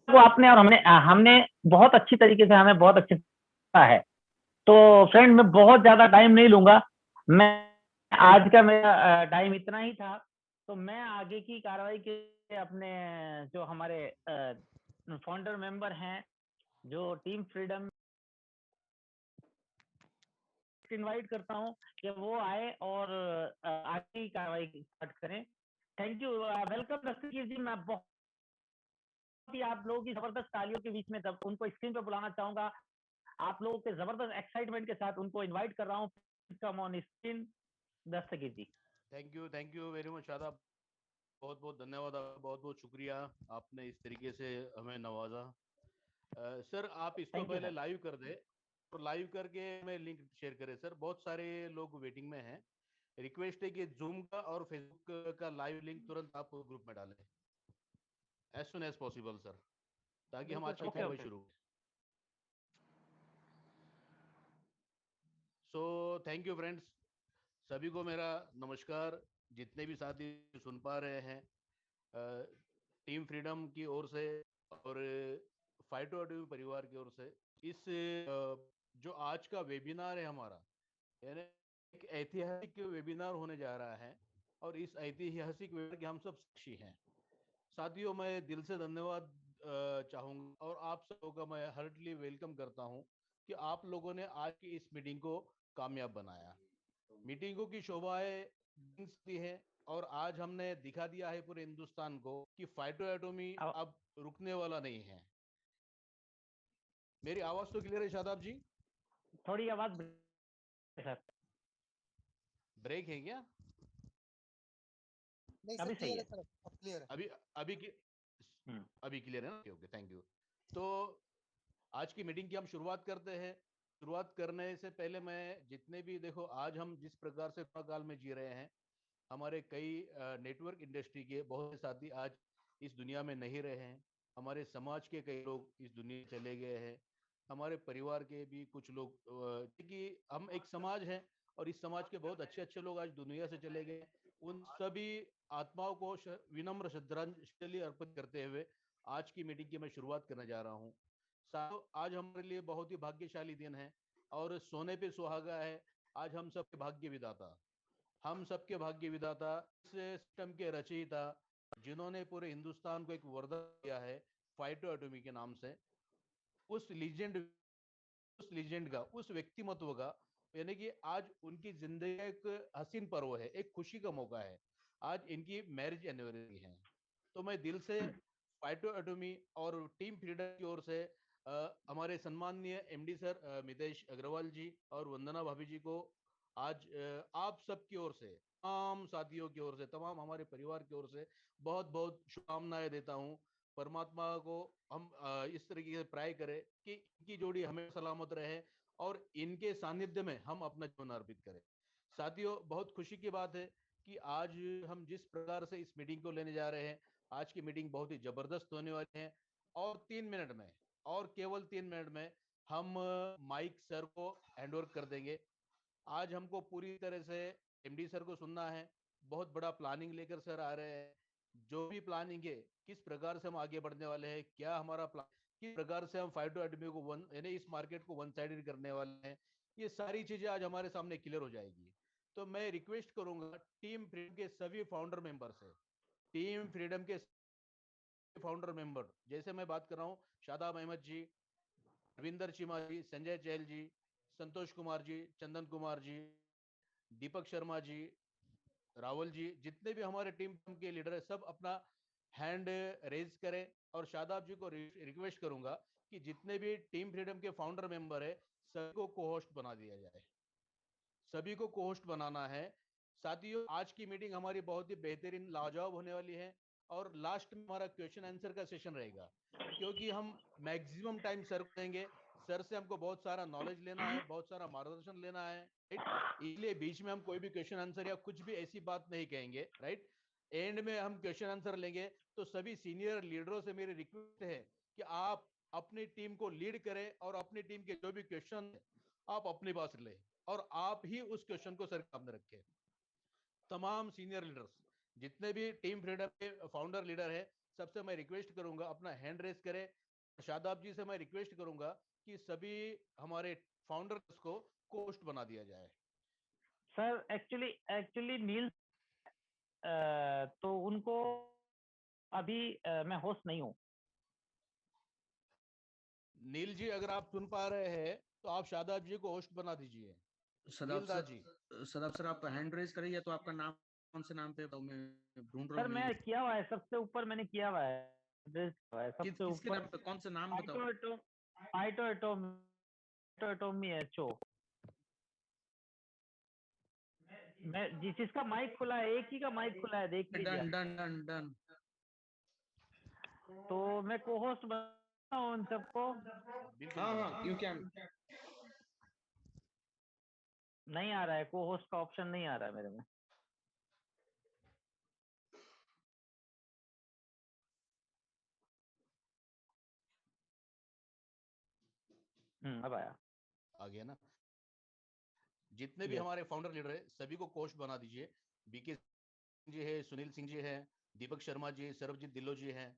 को आपने और हमने हमने बहुत अच्छी तरीके से हमें बहुत अच्छे से है। तो फ्रेंड मैं बहुत ज्यादा टाइम नहीं लूंगा। मैं आज का मेरा टाइम इतना ही था। तो मैं आगे की कार्रवाई के लिए अपने जो हमारे फाउंडर मेंबर हैं, जो टीम फ्रीडम, इनवाइट करता हूं कि वो आए और आगे की कार्रवाई स्टार्ट करें। Thank you. वेलकम दस्तगीर जी। मैं बहुत ही आप लोगों की जबरदस्त तालियों के बीच में तब उनको स्क्रीन पर बुलाना चाहूंगा। आप लोगों के जबरदस्त एक्साइटमेंट के साथ उनको इनवाइट कर रहा हूँ। Come on screen Dastagir ji. Thank you very much Shadab. बहुत बहुत धन्यवाद, बहुत बहुत शुक्रिया। आपने इस तरीके से हमें नवाजा। सर आप इसको थैंक यू पहले सर। लाइव कर दे और लाइव करके हमें लिंक शेयर करें सर। बहुत सारे लोग वेटिंग में हैं। रिक्वेस्ट है कि जूम का और फेसबुक का लाइव लिंक तुरंत आप ग्रुप में डालें as soon as possible sir, ताकि हम बिल्कुल आज की ओके कार्रवाई ओके। शुरू करें। सो थैंक यू फ्रेंड्स, सभी को मेरा नमस्कार। जितने भी साथी सुन पा रहे हैं टीम फ्रीडम की ओर से और फाइटो अड्यू परिवार की ओर से, इस जो आज का वेबिनार है हमारा, यानी एक ऐतिहासिक वेबिनार होने जा रहा है और इस ऐतिहासिक वेबिनार के हम सब साक्षी हैं। साथियों मैं दिल से धन्यवाद चाहूंगा और आप सबों का मैं हार्टली वेलकम करता हूं कि आप लोगों ने आज की इस मीटिंग को कामयाब बनाया। मीटिंगों की शोभाएं दी है और आज हमने दिखा दिया है पूरे हिंदुस्तान को कि फाइटो एटोमी अब रुकने वाला नहीं है। मेरी आवाज तो क्लियर है शादाब जी? थोड़ी आवाज सर। ब्रेक है क्या? नहीं सर, अभी सही क्लियर है है। सर, अब क्लियर है। अभी अभी की हम्म। अभी क्लियर है ना? Okay okay, thank you. तो आज की मीटिंग की हम शुरुआत करते हैं। शुरुआत करने से पहले मैं जितने भी, देखो आज हम जिस प्रकार से कोरोना काल में जी रहे हैं, हमारे कई नेटवर्क इंडस्ट्री के बहुत से साथी आज इस दुनिया में नहीं रहे हैं। हमारे समाज के कई लोग इस दुनिया में चले गए हैं। हमारे परिवार के भी कुछ लोग, क्योंकि हम एक समाज है और इस समाज के बहुत अच्छे अच्छे लोग आज दुनिया से चले गए। उन सभी आत्माओं को विनम्र श्रद्धांजलि अर्पित करते हुए आज की मीटिंग की मैं शुरुआत करने जा रहा हूँ। साथियों आज हमारे लिए बहुत ही भाग्यशाली दिन है और सोने पे सुहागा है। आज हम सबके भाग्य विधाता, हम सबके भाग्य विधाता, इस सिस्टम के रचयिता, जिन्होंने पूरे हिंदुस्तान को एक वरदान दिया है फाइटो एटोमी के नाम से, उस लीजेंड का, उस व्यक्तिमत्व का, यानी कि आज उनकी जिंदगी का एक हसीन पर्व है, एक खुशी का मौका है। आज इनकी मैरिज एनिवर्सरी है। तो मैं दिल से फाइटो एटोमी और टीम फ्रीडम की ओर से हमारे सम्माननीय एमडी सर मितेश अग्रवाल जी और वंदना भाभी जी को आज आप सब की ओर से, तमाम साथियों की ओर से, तमाम हमारे परिवार की ओर से बहुत बहुत शुभकामनाएं देता हूं। परमात्मा को हम इस तरीके से प्राय करें कि इनकी जोड़ी हमें सलामत रहे और इनके सानिध्य में हम अपना जीवन अर्पित करें। साथियों बहुत खुशी की बात है कि आज हम जिस प्रकार से इस मीटिंग को लेने जा रहे हैं, आज की मीटिंग बहुत ही जबरदस्त होने वाली है। और 3 मिनट में, और केवल 3 मिनट में हम माइक सर को हैंड ओवर कर देंगे। आज हमको पूरी तरह से एमडी सर को सुनना है। बहुत बड़ा प्लानिंग लेकर सर आ रहे हैं। जो भी प्लानिंग है, किस प्रकार से हम आगे बढ़ने वाले हैं, क्या हमारा प्लान, किस प्रकार से हम फाइटो एटमी को वन, यानी इस मार्केट को वन साइडेड करने वाले हैं, ये सारी चीजें आज हमारे सामने क्लियर हो जाएगी। तो मैं रिक्वेस्ट करूंगा टीम फ्रीडम के सभी फाउंडर मेंबर से, टीम फ्रीडम के फाउंडर मेंबर, जैसे मैं बात कर रहा हूँ शादाब अहमद जी, रविंदर चीमा जी, संजय चहल जी, संतोष कुमार जी, चंदन कुमार जी, दीपक शर्मा जी, रावल जी, जितने भी हमारे टीम के लीडर है, सब अपना हैंड रेज करें। और शादाब जी को रिक्वेस्ट करूंगा कि जितने भी टीम फ्रीडम के फाउंडर मेंबर है, सभी को को होस्ट बना दिया जाए, सभी को को होस्ट बनाना है। साथियों आज की मीटिंग हमारी बहुत ही बेहतरीन लाजवाब होने वाली है और लास्ट में हमारा क्वेश्चन आंसर का सेशन रहेगा, क्योंकि हम मैक्सिमम टाइम सर को देंगे। सर से हमको बहुत सारा नॉलेज लेना है, बहुत सारा मार्गदर्शन लेना है, राइट? इसलिए बीच में हम कोई भी क्वेश्चन आंसर या कुछ भी ऐसी बात नहीं कहेंगे, राइट? एंड में हम क्वेश्चन आंसर लेंगे। तो सभी सीनियर लीडरों से मेरी रिक्वेस्ट है कि आप अपनी टीम को लीड करें और अपनी टीम के जो भी क्वेश्चन आप अपने पास लें और आप ही उस क्वेश्चन को सर के सामने रखें। तमाम सीनियर लीडर्स, जितने भी टीम फ्रीडम के फाउंडर लीडर है, सबसे मैं रिक्वेस्ट करूंगा अपना हैंड रेस करें। शादाब जी से मैं रिक्वेस्ट करूंगा कि सभी हमारे फाउंडर्स को होस्ट बना दिया जाए। सर एक्चुअली एक्चुअली नील तो उनको अभी मैं होस्ट नहीं हूँ। नील जी अगर आप सुन पा रहे हैं तो आप शादाब जी को होस्ट बना दीजिए। सदाब नील दास जी। सर आप हैंड रेज करिए तो आपका नाम कौन से नाम पे तो मैं ढूंढ रहा सर हूँ। मैं किया हुआ है, सबसे ऊपर मैंने किया हुआ है, सबसे किसके ऊपर नाम पे, कौन सा नाम बताओ। फाइटोएटोमी एचओ। मैं जिसका माइक खुला है, एक ही का माइक खुला है, देख लीजिए। Done done done done. तो मैं को होस्ट बनता हूँ उन सबको। हाँ यू कैन। नहीं आ रहा है, को होस्ट का ऑप्शन नहीं आ रहा है मेरे में। अब आया। आ गया ना। जितने भी हमारे फाउंडर लीडर है सभी को कोच बना दीजिए। बीके जी है, सुनील सिंह जी है, दीपक शर्मा जी, सरबजीत ढिल्लों जी हैं।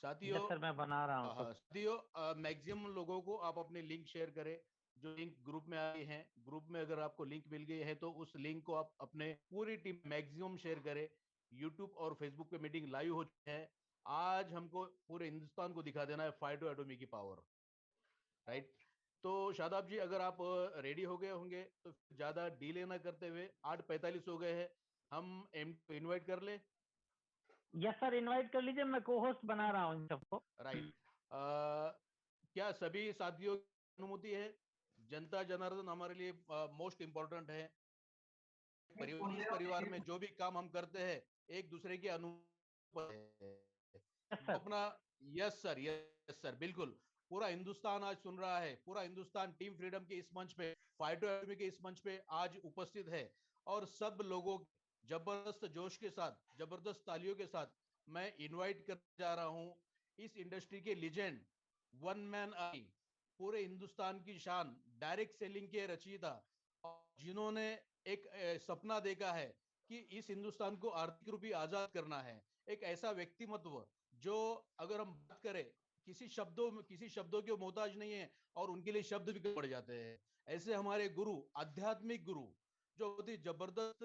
साथियों सर मैं बना रहा हूँ। साथियों मैक्सिमम लोगों को आप अपने लिंक शेयर करें जो लिंक ग्रुप में आए हैं। ग्रुप में अगर आपको लिंक मिल गई है तो उस लिंक को आप अपने पूरी टीम मैक्सिमम शेयर करें। यूट्यूब और फेसबुक पे मीटिंग लाइव हो चुकी है। आज हमको पूरे हिंदुस्तान को दिखा देना है फाइटो एटोमी की पावर, राइट। तो शादाब जी अगर आप रेडी हो गए होंगे तो ज्यादा डीले ना करते हुए 8:45 हो गए हैं, हम इनवाइट कर ले। यस सर, इनवाइट कर लीजिए, मैं को होस्ट बना रहा हूँ इन सबको। राइट। क्या सभी साथियों की अनुमति है? जनता जनार्दन हमारे लिए मोस्ट इम्पोर्टेंट है। इस परिवार में जो भी काम हम करते हैं एक दूसरे की अनुमति है। अपना यस सर बिल्कुल। पूरा हिंदुस्तान आज सुन रहा है, पूरा हिंदुस्तान टीम फ्रीडम के इस मंच पे, फाइटो एटोमी के इस मंच पे आज उपस्थित है। और सब लोगों जबरदस्त जोश के साथ, जबरदस्त तालियों के साथ मैं इनवाइट कर जा रहा हूं इस इंडस्ट्री के लीजेंड, वन मैन आई, पूरे हिंदुस्तान की शान, डायरेक्ट सेलिंग के रचयिता, जिन्होंने एक सपना देखा है कि इस हिंदुस्तान को आर्थिक रूपी आजाद करना है। एक ऐसा व्यक्तिमत्व जो अगर हम बात करें किसी शब्दों के मोहताज नहीं है और उनके लिए शब्द भी पड़ जाते हैं। ऐसे हमारे गुरु, आध्यात्मिक गुरु जो बहुत ही जबरदस्त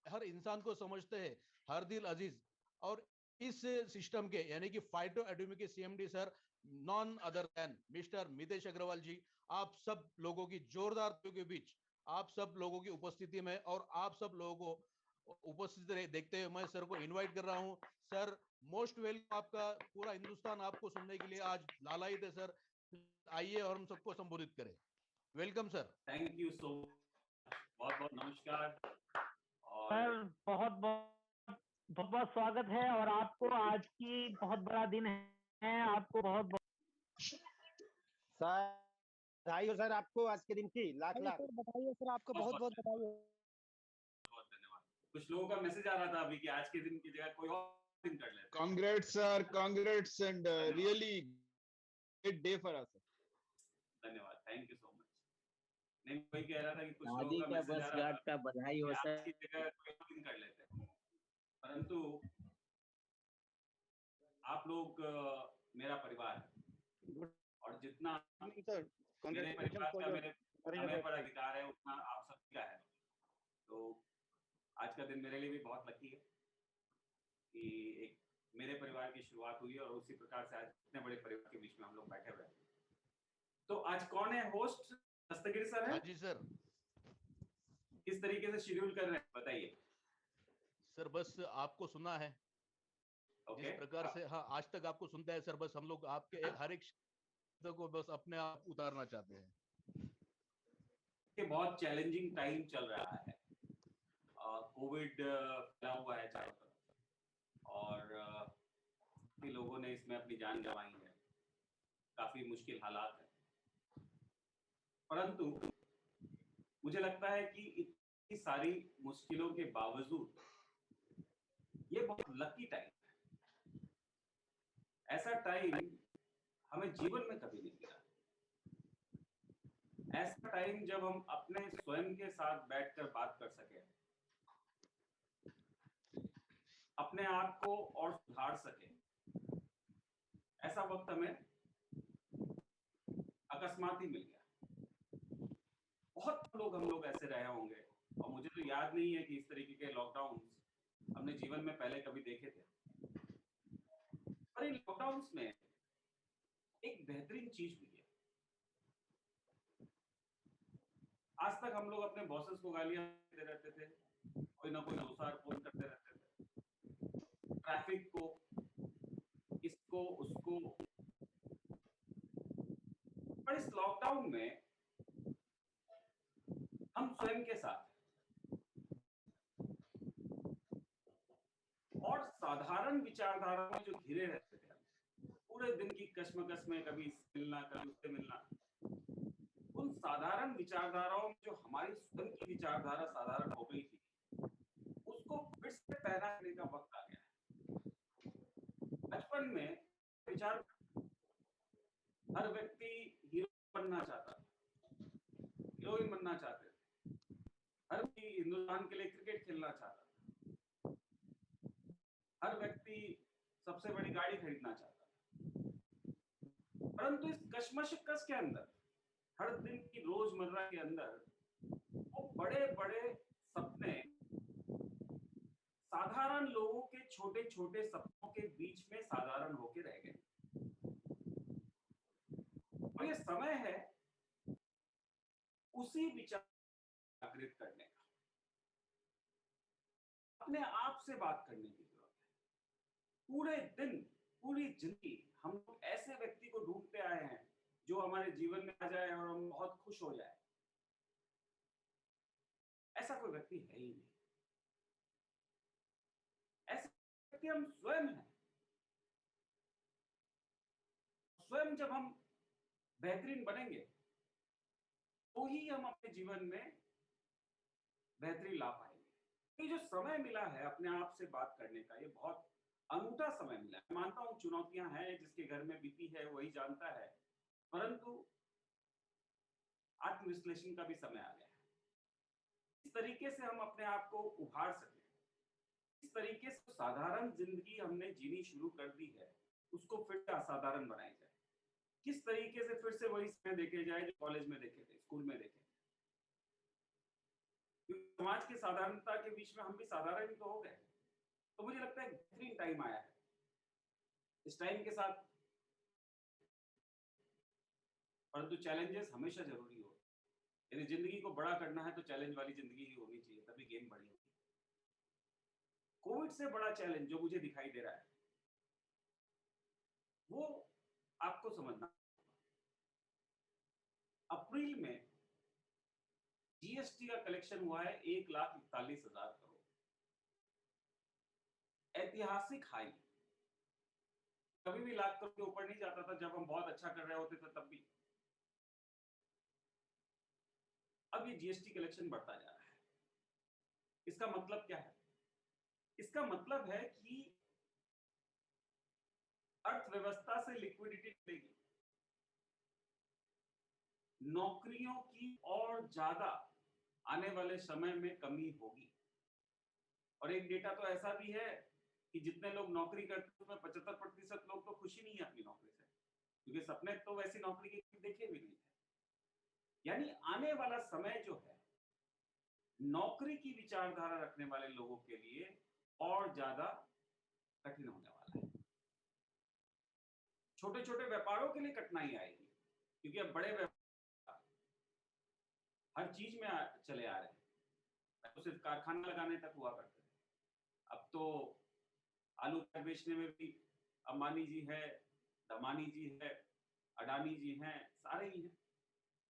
हर इंसान को समझते हैं, हर दिल अजीज। और इस सिस्टम के यानी कि फाइटो एटोमी के CMD sir none other than Mister Mitesh Agarwal ji, आप सब लोगों की जोरदार के बीच, आप सब लोगों की उपस्थिति में और आप सब लोगों को उपस्थित देखते हुए मैं सर को इनवाइट कर रहा हूं। सर मोस्ट वेलकम, आपका पूरा हिंदुस्तान आपको सुनने के लिए आज लालायित है सर। आइए और हम सबको संबोधित करें। Welcome sir. Thank you so much, बहुत बहुत नमस्कार। और सर बहुत बहुत स्वागत है और आपको आज की बहुत बड़ा दिन है, आपको बहुत सर बधाई हो सर आपको आज के दिन की, लाख लाख बधाई हो सर, आपको बहुत बहुत बधाई हो। बहुत धन्यवाद। कुछ लोगों का मैसेज आ रहा था अभी कि आज के दिन की जगह कोई और दिन कर लेते हैं। Congrats, sir. Congrats and really great day for us. धन्यवाद, थैंक यू सो मच। नहीं, कोई कह रहा था कि कुछ शादी लोगों का का मैसेज आ बस रहा गार्ड था का बधाई हो कि आज सर। की जगह कोई और दिन कर लेते हैं। परंतु आप लोग मेरा परिवार है और जितना मेरे परिवार का मेरे समय पर अधिकार है उतना आप सबका है। तो आज का दिन मेरे लिए भी बहुत लकी है कि एक मेरे परिवार की शुरुआत हुई और उसी प्रकार से आज इतने बड़े परिवार के बीच में हम लोग बैठे हुए हैं। तो आज कौन है होस्ट? दस्तगीर सर है? हाँ जी सर। किस तरीके से शेड्यूल कर रहे हैं बताइए। सर बस आपको सुना है जिस प्रकार से, हाँ आज तक आपको सुनता है सर। बस हम लोग आपके हर एक शब्द को बस अपने आप उतारना चाहते हैं। ये बहुत चैलेंजिंग टाइम चल रहा है। कोविड फैला हुआ है चारों तरफ और काफी लोगों ने इसमें अपनी जान गंवाई है, काफी मुश्किल हालात है। परंतु मुझे लगता है कि इतनी सारी मुश्किलों के बावजूद ये बहुत लकी टाइम है। ऐसा टाइम हमें जीवन में कभी नहीं मिला। ऐसा टाइम जब हम अपने स्वयं के साथ बैठकर बात कर सके, अपने आप को और सुधार सके, ऐसा वक्त हमें अकस्मात ही मिल गया। बहुत लोग हम लोग ऐसे रहे होंगे, और मुझे तो याद नहीं है कि इस तरीके के लॉकडाउन हमने जीवन में पहले कभी देखे थे। पर इन लॉकडाउन में एक बेहतरीन चीज हुई है। आज तक हम लोग अपने बॉसेस को गालियां देते रहते थे, कोई ना कोई अनुसार फोन करते रहते थे, ट्रैफिक को, इसको उसको। पर इस लॉकडाउन में हम स्वयं के साथ और साधारण विचारधारा में जो घिरे रहते थे, पूरे दिन की कश्मकश में कभी इससे मिलना कभी उससे मिलना, उन साधारण विचारधाराओं में जो हमारी स्वयं की विचारधारा साधारण हो गई थी, उसको फिर से पैदा करने का वक्त आ गया है। बचपन में विचार हर व्यक्ति हीरो बनना चाहता था, हीरोइन बनना चाहते थे, हर व्यक्ति हिंदुस्तान के लिए क्रिकेट खेलना चाहता था, हर व्यक्ति सबसे बड़ी गाड़ी खरीदना चाहता था। परंतु इस कश्मकश के अंदर, हर दिन की रोजमर्रा के अंदर, वो बड़े बड़े सपने साधारण लोगों के छोटे छोटे सपनों के बीच में साधारण होके रह गए। और ये समय है उसी विचार जागृत करने का, अपने आप से बात करने की जरूरत है। पूरे दिन, पूरी जिंदगी हम लोग ऐसे व्यक्ति को ढूंढते आए हैं जो हमारे जीवन में आ जाए और हम बहुत खुश हो जाए। ऐसा कोई व्यक्ति है ही नहीं। ऐसे व्यक्ति हम स्वयं हैं। स्वयं जब हम बेहतरीन बनेंगे तो ही हम अपने जीवन में बेहतरीन ला पाएंगे। ये जो समय मिला है अपने आप से बात करने का, ये बहुत अनूठा समय मिला है। मानता हूं चुनौतियां हैं, जिसके घर में बीती है वही जानता है, परंतु आत्मविश्लेषण का भी समय आ गया है। इस तरीके से हम अपने आप को उभार सकें, इस तरीके से साधारण जिंदगी हमने जीनी शुरू कर दी है, उसको फिर से असाधारण बनाया जाए। किस तरीके से फिर से वही समय देखे जाए जो कॉलेज में देखे थे, स्कूल में देखे थे। समाज की साधारणता के बीच में हम भी साधारण ही तो हो गए। तो मुझे लगता है बेहतरीन टाइम आया है। इस टाइम के साथ परंतु चैलेंजेस हमेशा जरूरी हो। यदि जिंदगी को बड़ा करना है तो चैलेंज वाली जिंदगी ही होनी चाहिए, तभी गेम बड़ी होगी। कोविड से बड़ा चैलेंज जो मुझे दिखाई दे रहा है वो आपको समझना। अप्रैल में जीएसटी का कलेक्शन हुआ है 1,41,000 करोड़, ऐतिहासिक हाई। कभी भी लाख करोड़ के ऊपर नहीं जाता था जब हम बहुत अच्छा कर रहे होते थे तब भी। अब ये जीएसटी कलेक्शन बढ़ता जा रहा है। इसका मतलब क्या है? इसका मतलब है कि अर्थव्यवस्था से लिक्विडिटी मिलेगी, नौकरियों की और ज्यादा आने वाले समय में कमी होगी। और एक डेटा तो ऐसा भी है कि जितने लोग नौकरी करते हैं उसमें 75% लोग तो खुशी नहीं है अपनी नौकरी से, क्योंकि सपने तो वैसी नौकरी के देखे भी नहीं थे। यानी आने वाला समय जो है नौकरी की विचारधारा रखने वाले लोगों के लिए और ज्यादा कठिन होने वाला है। छोटे छोटे व्यापारों के लिए कठिनाई आएगी, क्योंकि अब बड़े व्यापार हर चीज में चले आ रहे हैं। तो सिर्फ कारखाना लगाने तक हुआ करते थे, अब तो आलू बेचने में भी अंबानी जी है, दमानी जी है, अडानी जी हैं, सारे ही हैं।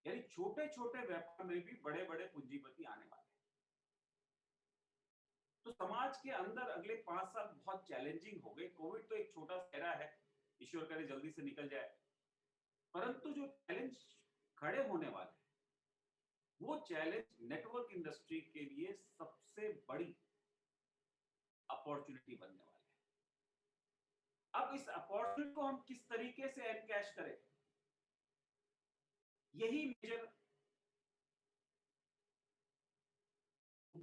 यानी छोटे छोटे व्यापार में भी बड़े बड़े पूंजीपति आने वाले हैं। तो समाज के अंदर अगले 5 साल बहुत चैलेंजिंग हो गए। कोविड तो एक छोटा सहरा है, ईश्वर करे जल्दी से निकल जाए, परंतु जो चैलेंज खड़े होने वाले हैं वो चैलेंज नेटवर्क इंडस्ट्री के लिए सबसे बड़ी अपॉर्चुनिटी बनने वाले हैं। अब इस अपॉर्चुनिटी को हम किस तरीके से एनकैश करें, यही मेजर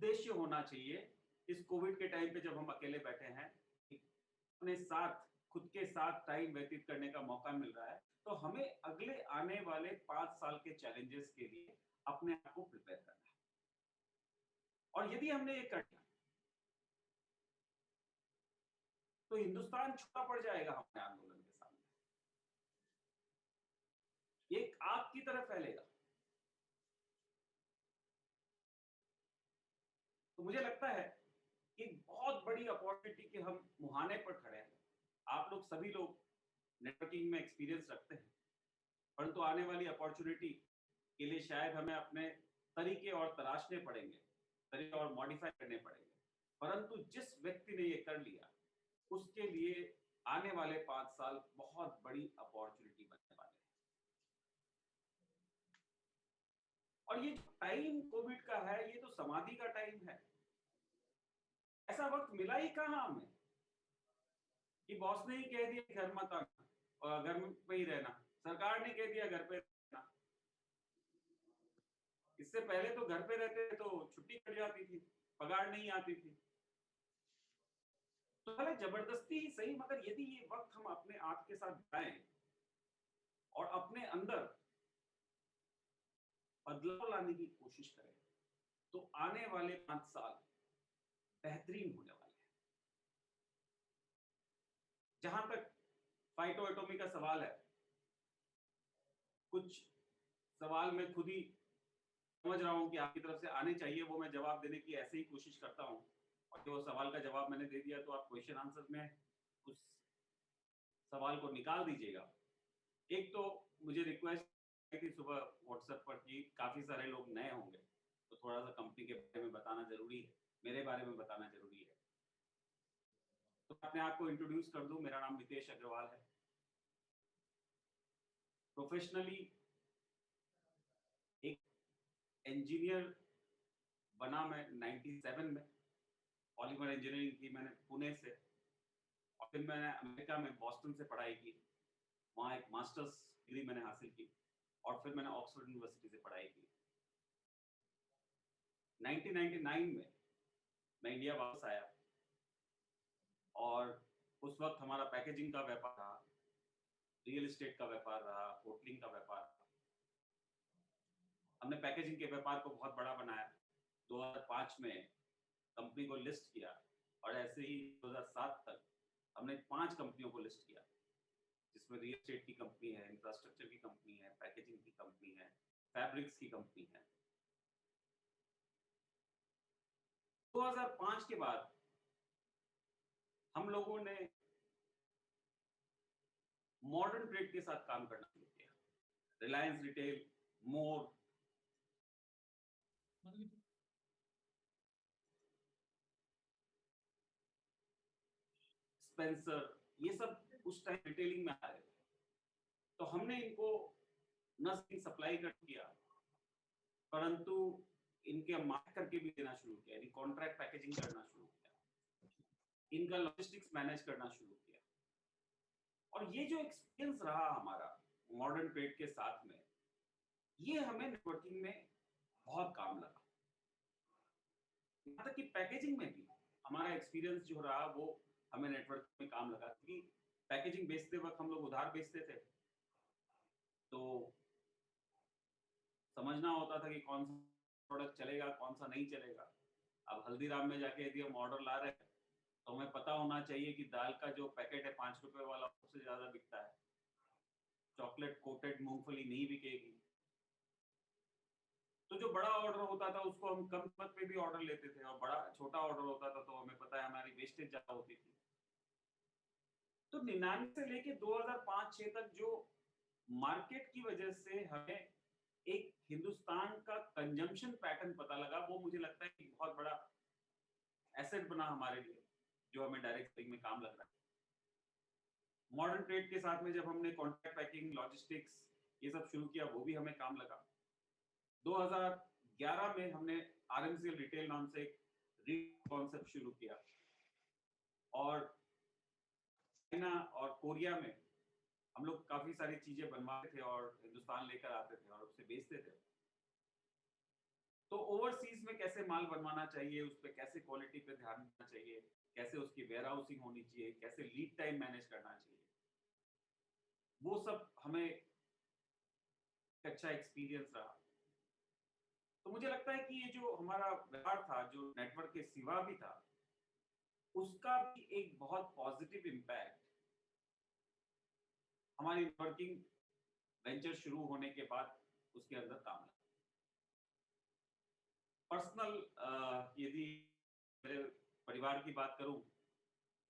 उद्देश्य होना चाहिए इस कोविड के टाइम पे जब हम अकेले बैठे हैं, अपने साथ खुद के साथ टाइम व्यतीत करने का मौका मिल रहा है, तो हमें अगले आने वाले 5 साल के चैलेंजेस के लिए अपने आप को प्रिपेयर करना है। और यदि हमने ये कर लिया तो हिंदुस्तान छोटा पड़ जाएगा हमारे आंदोलन के सामने, एक आग की तरह फैलेगा। तो मुझे लगता है कि बहुत बड़ी अपॉर्चुनिटी के हम मुहाने पर खड़े हैं। आप लोग सभी लोग नेटवर्किंग में एक्सपीरियंस रखते हैं, परंतु आने वाली अपॉर्चुनिटी के लिए शायद हमें अपने तरीके और तलाशने पड़ेंगे, तरीके और मॉडिफाई करने पड़ेंगे। परंतु जिस व्यक्ति ने ये कर लिया, उसके लिए आने वाले 5 साल बहुत बड़ी अपॉर्चुनिटी बनने वाले हैं। और ये टाइम कोविड का है, ये तो समाधि का टाइम है। ऐसा वक्त मिला ही कहाँ हमें कि बॉस ने ही कह दिया घर मत आना और घर में ही रहना, सरकार ने कह दिया घर पे रहना। इससे पहले तो घर पे रहते तो छुट्टी कट जाती थी, पगार नहीं आती थी। तो भले जबरदस्ती ही सही, मगर यदि ये वक्त हम अपने आप के साथ जाएं और अपने अंदर बदलाव लाने की कोशिश करें, तो आने वाले 5 साल बेहतरीन होने वाले हैं। जहां तक फाइटो एटॉमी का सवाल है, कुछ सवाल मैं खुद ही समझ रहा हूं कि आपकी तरफ से आने चाहिए, वो मैं जवाब देने की ऐसे ही कोशिश करता हूं। और जो सवाल का जवाब मैंने दे दिया, तो आप क्वेश्चन आंसर में उस सवाल को निकाल दीजिएगा। एक तो मुझे रिक्वेस्ट है कि सुबह व्हाट्सएप पर कि काफी सारे लोग नए होंगे, तो थोड़ा सा कंपनी के बारे में बताना जरूरी है, मेरे बारे में बताना जरूरी है। तो मैं अपने आप को इंट्रोड्यूस कर दूं। मेरा नाम नितेश अग्रवाल है। प्रोफेशनली एक इंजीनियर बना मैं 97 में। पॉलीमर इंजीनियरिंग की मैंने पुणे से, और फिर मैंने अमेरिका में बॉस्टन से पढ़ाई की, वहाँ एक मास्टर्स डिग्री मैंने हासिल की, और फिर मैंने ऑक्सफोर्ड यूनिवर्सिटी से पढ़ाई की। 1999 में मैं इंडिया वापस आया, और उस वक्त हमारा पैकेजिंग का व्यापार रहा, रियल एस्टेट का व्यापार रहा, होटलिंग का व्यापार रहा। हमने पैकेजिंग के व्यापार को बहुत बड़ा बनाया। 2005 में कंपनी को लिस्ट किया, और ऐसे ही 2007 तक हमने 5 कंपनियों को लिस्ट किया, जिसमें रियल एस्टेट की कंपनी है, इंफ्रास्ट्रक्चर की कंपनी है, पैकेजिंग की कंपनी है, फैब्रिक्स की कंपनी है। 2005 के बाद हम लोगों ने मॉडर्न ट्रेड के साथ काम करना शुरू किया। रिलायंस रिटेल, मोर, स्पेंसर, ये सब उस टाइम रिटेलिंग में आ रहे थे। तो हमने इनको न सिर्फ सप्लाई कर किया, परंतु इनके मार्केट करके भी देना शुरू किया, यानी कॉन्ट्रैक्ट पैकेजिंग करना शुरू किया, इनका लॉजिस्टिक्स मैनेज करना शुरू किया। और ये जो एक्सपीरियंस रहा हमारा मॉडर्न ट्रेड के साथ में, ये हमें नेटवर्किंग में बहुत काम लगा। यहाँ तक कि पैकेजिंग में भी हमारा एक्सपीरियंस जो रहा, वो हमें नेटवर्क में काम लगा, क्योंकि पैकेजिंग बेचते वक्त हम लोग उधार बेचते थे, तो समझना होता था कि कौन सा प्रोडक्ट चलेगा, कौन सा नहीं चलेगा। अब हल्दीराम में जाके यदि हम ऑर्डर ला रहे हैं, तो हमें पता होना चाहिए कि दाल का जो पैकेट है 5 रुपए वाला, उससे ज्यादा बिकता है। चॉकलेट कोटेड मूंगफली नहीं बिकेगी। तो जो बड़ा ऑर्डर होता था उसको हम कम कीमत पे भी ऑर्डर लेते थे, और बड़ा छोटा ऑर्डर होता था तो हमें पता है हमारी वेस्टेज ज्यादा होती थी। तो 99 से लेके 2005-6 तक जो मार्केट की वजह से हमें एक हिंदुस्तान का कंजम्पशन पैटर्न पता लगा, वो मुझे लगता है कि बहुत बड़ा एसेट बना हमारे लिए, जो हमें डायरेक्ट सेलिंग में काम लग रहा है। मॉडर्न ट्रेड के साथ में जब हमने कॉन्ट्रैक्ट पैकिंग, लॉजिस्टिक्स ये सब शुरू किया, वो भी हमें काम लगा। 2011 में हमने आरएमसीएल रिटेल नाम से एक कॉन्सेप्ट शुरू किया, और चाइना और कोरिया में हम लोग काफी सारी चीजें बनवाते थे और हिंदुस्तान लेकर आते थे और उससे बेचते थे। तो ओवरसीज में कैसे माल बनवाना चाहिए, उस पर कैसे क्वालिटी पे ध्यान देना चाहिए, कैसे उसकी वेयर हाउसिंग होनी चाहिए, कैसे लीड टाइम मैनेज करना चाहिए, वो सब हमें एक अच्छा एक्सपीरियंस रहा। तो मुझे लगता है कि ये जो हमारा व्यापार था, जो नेटवर्क के सिवा भी था, उसका भी एक बहुत पॉजिटिव इम्पैक्ट हमारी नेटवर्किंग वेंचर शुरू होने के बाद उसके अंदर काम लगा। पर्सनल यदि मेरे परिवार की बात करूं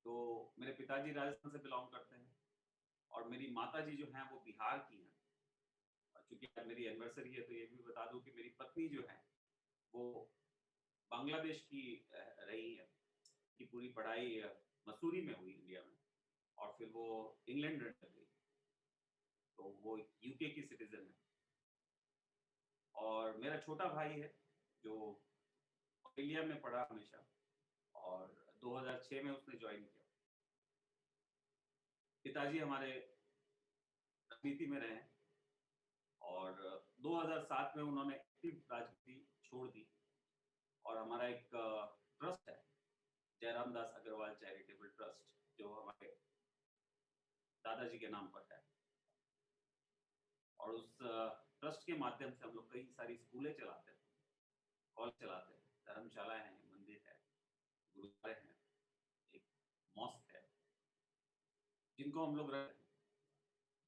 तो मेरे पिताजी राजस्थान से बिलोंग करते हैं और मेरी माताजी जो हैं वो बिहार की हैं। और चूंकि आज मेरी एनिवर्सरी है तो ये भी बता दूं कि मेरी पत्नी जो है वो बांग्लादेश की रही है, कि पूरी पढ़ाई मसूरी में हुई इंडिया में, और फिर वो इंग्लैंड रह गई, तो वो यूके की सिटीजन है। और मेरा छोटा भाई है जो ऑस्ट्रेलिया में पढ़ा हमेशा, और 2006 में उसने ज्वाइन किया। पिताजी हमारे राजनीति में रहे और 2007 में उन्होंने एक्टिव राजनीति छोड़ दी और हमारा एक ट्रस्ट है, जयराम दास अग्रवाल चैरिटेबल ट्रस्ट, जो हमारे दादाजी के नाम पर है। और उस ट्रस्ट के माध्यम से हम लोग कई सारी स्कूलें चलाते हैं, कॉलेज चलाते हैं, धर्मशालाएं हैं, मंदिर है, गुरुद्वारे हैं, एक मॉस्क है, जिनको हम लोग रहते हैं।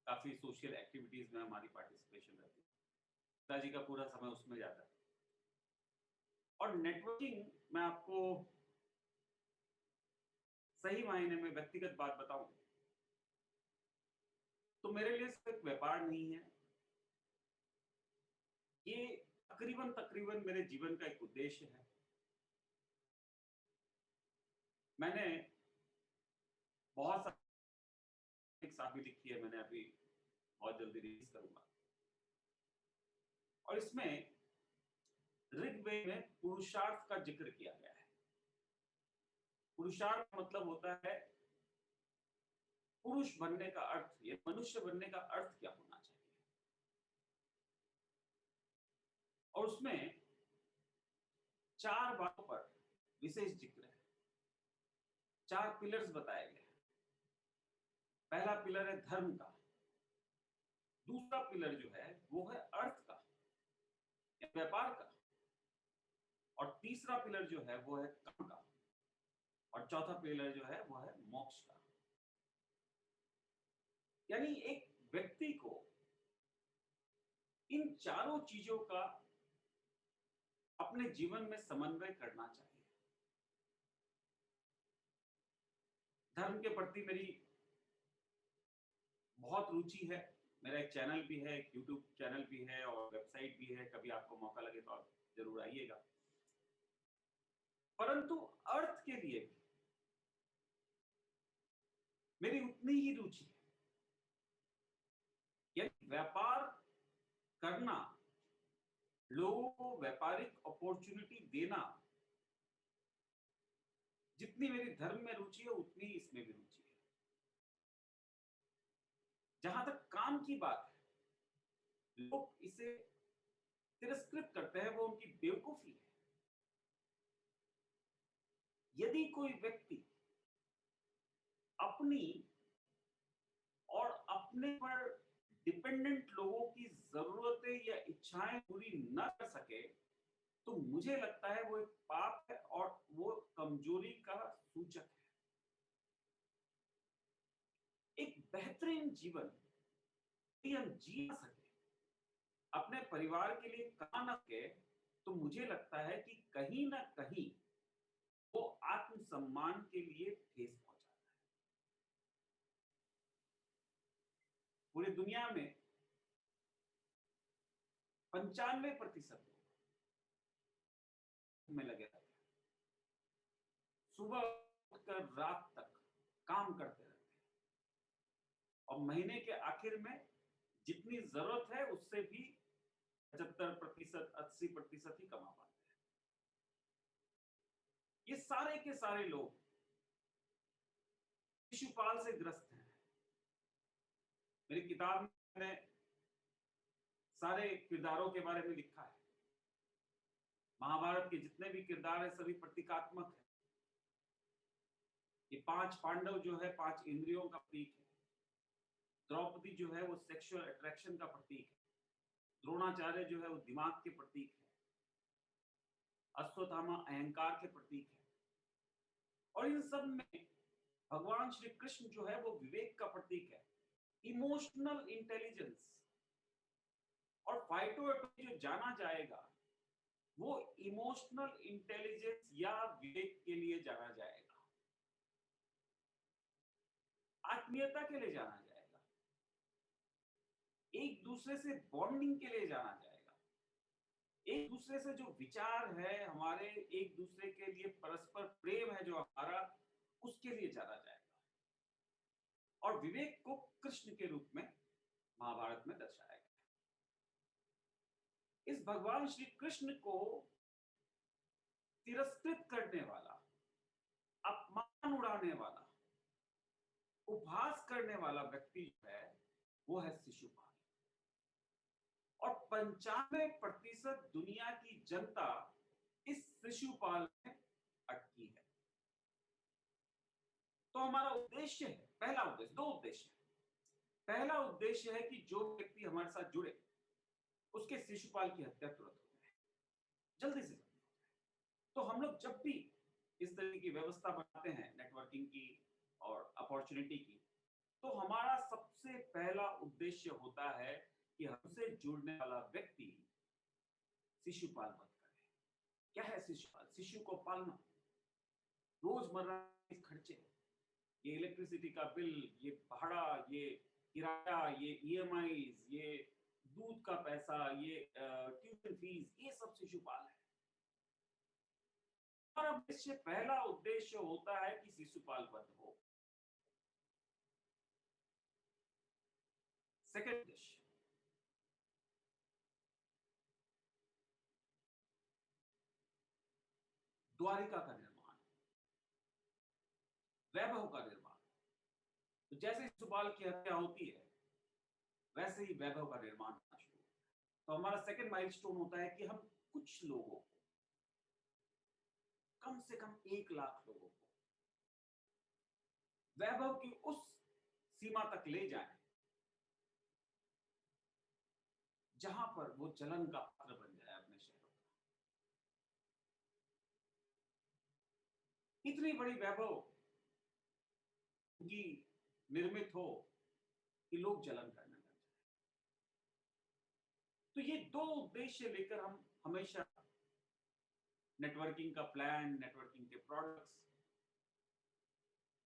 काफी सोशल एक्टिविटीज में हमारी पार्टिसिपेशन रहती है, पिताजी का पूरा समय उसमें जाता है। और नेटवर्किंग, मैं आपको सही मायने में व्यक्तिगत बात बताऊं तो मेरे लिए सिर्फ एक व्यापार नहीं है, ये तकरीबन मेरे जीवन का एक उद्देश्य है। मैंने बहुत सारी किताबें लिखी है, मैंने अभी बहुत जल्दी रिलीज करूंगा, और इसमें ऋग्वेद में पुरुषार्थ का जिक्र किया गया है। पुरुषार्थ मतलब होता है पुरुष बनने का अर्थ, या मनुष्य बनने का अर्थ क्या होना चाहिए। और उसमें 4 बातों पर विशेष जिक्र है, 4 पिलर्स बताए गए। पहला पिलर है धर्म का, दूसरा पिलर जो है वो है अर्थ का या व्यापार का, और तीसरा पिलर जो है वो है काम का, और चौथा पिलर जो है वो है मोक्ष का। यानी एक व्यक्ति को इन चारों चीजों का अपने जीवन में समन्वय करना चाहिए। धर्म के प्रति मेरी बहुत रुचि है, मेरा एक चैनल भी है, एक यूट्यूब चैनल भी है और वेबसाइट भी है, कभी आपको मौका लगे तो आप जरूर आइएगा। परंतु अर्थ के लिए भी मेरी उतनी ही रुचि है। यानी व्यापार करना, लोगों को व्यापारिक अपॉर्चुनिटी देना, जितनी मेरी धर्म में रुचि है उतनी इसमें भी रुचि है। जहां तक काम की बात है, लोग इसे तिरस्कृत करते हैं, वो उनकी बेवकूफी है। यदि कोई व्यक्ति अपनी और अपने पर डिपेंडेंट लोगों की जरूरतें या इच्छाएं पूरी न कर सके तो मुझे लगता है वो एक पाप है और वो कमजोरी का सूचक है। एक बेहतरीन जीवन यदि हम जी ना सके, अपने परिवार के लिए कमा न सके, तो मुझे लगता है कि कहीं ना कहीं वो आत्मसम्मान के लिए ठेस पहुंचाता है। पूरी दुनिया में 95% लोग में लगे रहते हैं, सुबह उठकर रात तक काम करते रहते हैं, और महीने के आखिर में जितनी जरूरत है उससे भी 75%, 80% ही कमा पाते हैं। ये सारे के सारे लोग शिशुपाल से ग्रस्त हैं। मेरी किताब में सारे किरदारों के बारे में लिखा है। महाभारत के जितने भी किरदार है सभी प्रतीकात्मक है। ये 5 पांडव जो है 5 इंद्रियों का प्रतीक है। द्रौपदी जो है वो सेक्सुअल अट्रैक्शन का प्रतीक है। द्रोणाचार्य जो है वो दिमाग के प्रतीक है। अश्वत्थामा अहंकार के प्रतीक है। और इन सब में भगवान श्री कृष्ण जो है वो विवेक का प्रतीक है, इमोशनल इंटेलिजेंस। और फाइटो जो जाना जाएगा वो इमोशनल इंटेलिजेंस या विवेक के लिए जाना जाएगा, आत्मीयता के लिए जाना जाएगा, एक दूसरे से बॉन्डिंग के लिए जाना जाएगा, एक दूसरे से जो विचार है हमारे, एक दूसरे के लिए परस्पर प्रेम है जो हमारा, उसके लिए जाना जाएगा। और विवेक को कृष्ण के रूप में महाभारत में दर्शाया गया। इस भगवान श्री कृष्ण को तिरस्कृत करने वाला, अपमान उड़ाने वाला, उपहास करने वाला व्यक्ति जो है वो है शिशुपाल। और 95% दुनिया की जनता इस शिशुपाल में अटकी है। तो हमारा उद्देश्य है, पहला उद्देश्य, 2 उद्देश्य है। पहला उद्देश्य है कि जो व्यक्ति हमारे साथ जुड़े उसके शिशुपाल की हत्या तुरंत हो जाए, जल्दी से जल्दी। तो हम लोग जब भी इस तरह की व्यवस्था बनाते हैं नेटवर्किंग की और अपॉर्चुनिटी की, तो हमारा सबसे पहला उद्देश्य होता है कि हमसे जुड़ने वाला व्यक्ति शिशुपाल मत करे। क्या है शिशुपाल? शिशु को पालना, रोजमर्रा के खर्चे, ये इलेक्ट्रिसिटी का बिल, ये भाड़ा, ये किराया, ये ईएमआईज, ये दूध का पैसा, ये ट्यूशन फीस, ये सब शिशुपाल है। और अब इससे पहला उद्देश्य होता है कि शिशुपाल बंद हो। सेकंड उद्देश्य, द्वारिका का निर्माण, वैभव का निर्माण। तो जैसे शिशुपाल की हत्या होती है वैसे ही वैभव का निर्माण होना शुरू होता है। तो हमारा सेकंड माइलस्टोन होता है कि हम कुछ लोगों को, कम से कम 1 लाख लोगों को वैभव की उस सीमा तक ले जाएं जहां पर वो जलन का पात्र बन जाए अपने शहरों का। इतनी बड़ी वैभव की निर्मित हो कि लोग जलन करने लग जाए। तो ये 2 उद्देश्य लेकर हम हमेशा नेटवर्किंग का प्लान, नेटवर्किंग के प्रोडक्ट्स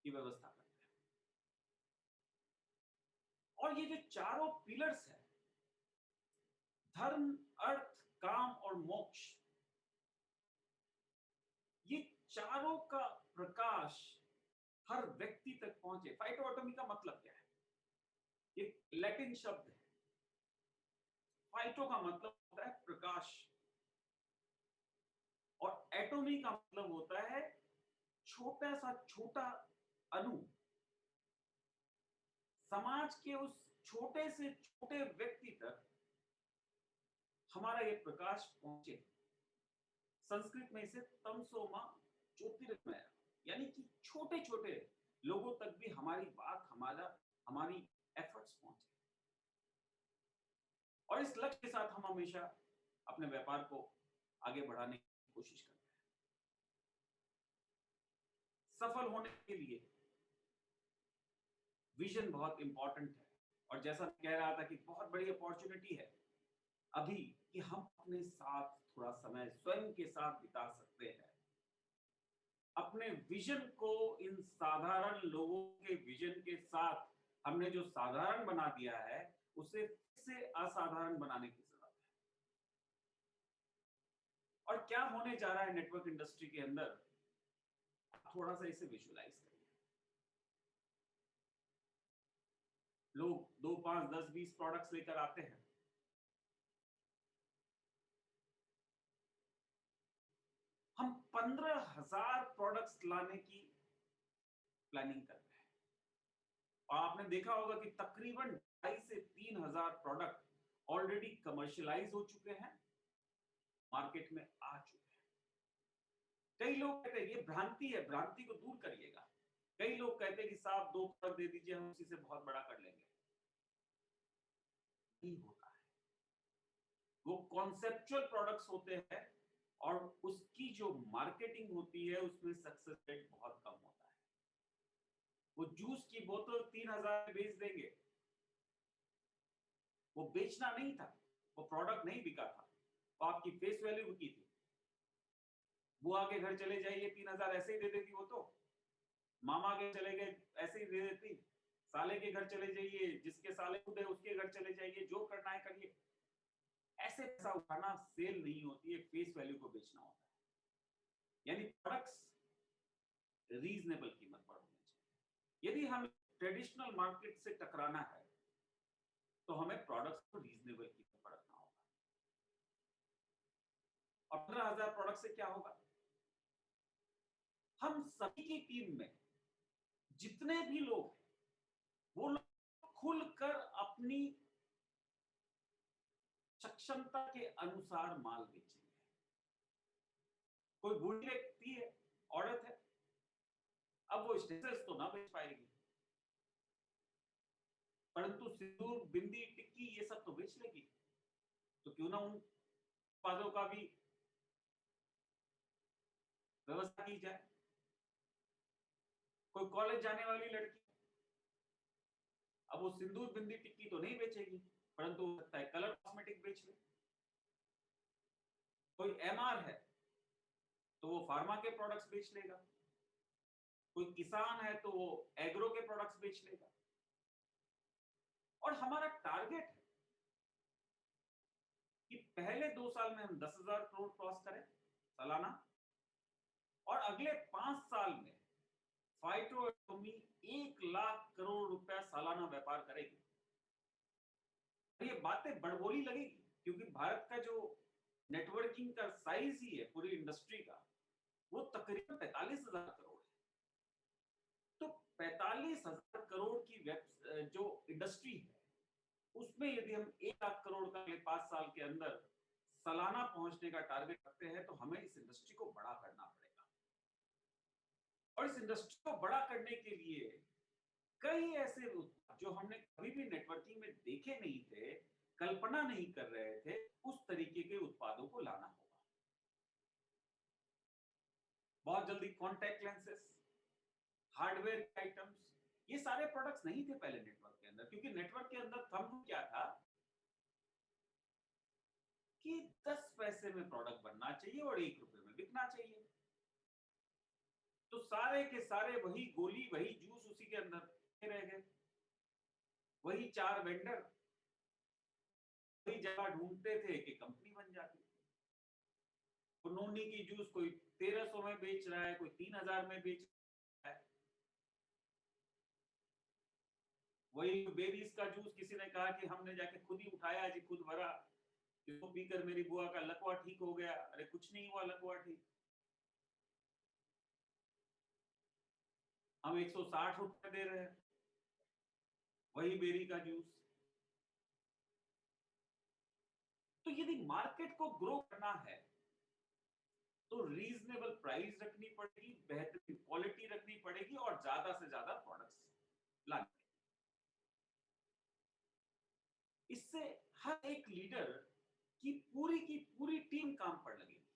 की व्यवस्था करते हैं। और ये जो चारों पिलर्स है, धर्म, अर्थ, काम और मोक्ष, ये चारों का प्रकाश हर व्यक्ति तक पहुंचे। फाइटोएटॉमी का मतलब क्या है? ये लैटिन शब्द है। फाइटो का मतलब होता है प्रकाश और एटॉमी का मतलब होता है छोटा सा छोटा अणु। समाज के उस छोटे से छोटे व्यक्ति तक हमारा ये प्रकाश पहुंचे। संस्कृत में इसे तमसोमा ज्योतिर्गमय, यानी कि छोटे छोटे लोगों तक भी हमारी बात, हमारी एफर्ट्स पहुंचे। और इस लक्ष्य के साथ हम हमेशा अपने व्यापार को आगे बढ़ाने की कोशिश करते हैं। सफल होने के लिए विजन बहुत इंपॉर्टेंट है। और जैसा मैं कह रहा था कि बहुत बड़ी अपॉर्चुनिटी है अभी कि हम अपने साथ थोड़ा समय स्वयं के साथ बिता सकते हैं। अपने विजन को इन साधारण लोगों के विजन के साथ हमने जो साधारण बना दिया है उसे फिर से असाधारण बनाने की जरूरत है। और क्या होने जा रहा है नेटवर्क इंडस्ट्री के अंदर, थोड़ा सा इसे विजुअलाइज करिए। लोग 2, 5, 10, 20 प्रोडक्ट्स लेकर आते हैं। हम 15,000 प्रोडक्ट्स लाने की प्लानिंग कर रहे हैं। और आपने देखा होगा कि तकरीबन 2,500 से 3,000 प्रोडक्ट ऑलरेडी कमर्शियलाइज हो चुके हैं, मार्केट में आ चुके हैं। कई लोग कहते हैं ये भ्रांति है, भ्रांति को दूर करिएगा। कई लोग कहते हैं कि साहब 2 प्रोडक्ट दे दीजिए, हम उसी से बहुत बड़ा कर लेंगे। नहीं होता है। वो कॉन्सेप्चुअल प्रोडक्ट्स होते हैं और उसकी जो मार्केटिंग होती है उसमें सक्सेस रेट बहुत कम होता है। वो जूस की बोतल 3000 में बेच देंगे, वो बेचना नहीं था, वो प्रोडक्ट नहीं बिका था, वो आपकी फेस वैल्यू बिकी थी। बुआ के घर चले जाइए 3000 ऐसे ही दे देती वो तो, मामा के चले गए ऐसे ही दे देती, साले के घर चले जाइए, जिसके साले खुद है उसके घर चले जाइए, जो करना है करिए। ऐसे पैसा उठाना सेल नहीं होती है, फेस वैल्यू को बेचना होता है। यानी प्रोडक्ट्स रीजनेबल कीमत पर होने चाहिए। यदि हम ट्रेडिशनल मार्केट से टकराना है तो हमें प्रोडक्ट्स को रीजनेबल कीमत पर रखना होगा। और 15,000 प्रोडक्ट से क्या होगा? हम सभी की टीम में जितने भी लोग हैं वो लोग खुलकर अपनी सक्षमता के अनुसार माल बेचेंगे। कोई बूढ़ी व्यक्ति है, औरत है, अब वो स्टेशनरी तो ना बेच पाएगी, परंतु सिंदूर, बिंदी, टिक्की ये सब तो बेच लेगी। तो क्यों ना उन उत्पादों का भी व्यवस्था की जाए। कोई कॉलेज जाने वाली लड़की, अब वो सिंदूर, बिंदी, टिक्की तो नहीं बेचेगी, परंतु हो सकता है कलर कॉस्मेटिक बेच ले। कोई एमआर है तो वो फार्मा के प्रोडक्ट्स बेच लेगा। कोई किसान है तो वो एग्रो के प्रोडक्ट्स बेच लेगा। और हमारा टारगेट है कि पहले 2 साल में हम 10,000 करोड़ क्रॉस करें सालाना, और अगले 5 साल में फाइटोएटोमी 1 लाख करोड़ रुपया सालाना व्यापार करेगी। ये बातें बड़बोली लगेगी क्योंकि भारत का जो नेटवर्किंग का साइज ही है पूरी इंडस्ट्री का, वो तकरीबन 45,000 करोड़ है। तो 45,000 करोड़ की जो इंडस्ट्री है उसमें यदि हम 1 लाख करोड़ का 5 साल के अंदर सालाना पहुंचने का टारगेट रखते हैं तो हमें इस इंडस्ट्री को बड़ा करना पड़ेगा। और इस इंडस्ट्री को बड़ा करने के लिए कई ऐसे उत्पाद जो हमने कभी भी नेटवर्किंग में देखे नहीं थे, कल्पना नहीं कर रहे थे, उस तरीके के उत्पादों को लाना होगा। बहुत जल्दी कॉन्टैक्ट लेंसेस, हार्डवेयर के आइटम्स, ये सारे प्रोडक्ट्स नहीं थे पहले नेटवर्क के अंदर, क्योंकि नेटवर्क के अंदर थंब क्या था कि 10 पैसे में प्रोडक्ट बनना चाहिए और 1 रुपए में बिकना चाहिए। तो सारे के सारे वही गोली, वही जूस उसी के अंदर रह गए, वही 4 वेंडर वही जगह ढूंढते थे कि कंपनी बन जाती। तो नोनी की जूस कोई 1300 में बेच रहा है, कोई 3000 में बेच रहा है। वही बेरीज का जूस किसी ने कहा कि हमने जाके खुद ही उठाया जी, खुद भरा, इसको पीकर मेरी बुआ का लकवा ठीक हो गया। अरे कुछ नहीं हुआ लकवा ठीक। हम 160 रुपए दे रहे हैं वही बेरी का जूस। तो यदि मार्केट को ग्रो करना है तो रीजनेबल प्राइस रखनी पड़ेगी, बेहतरीन क्वालिटी रखनी पड़ेगी और ज्यादा से ज्यादा प्रोडक्ट्स लाने। इससे हर एक लीडर की पूरी टीम काम पर लगेगी।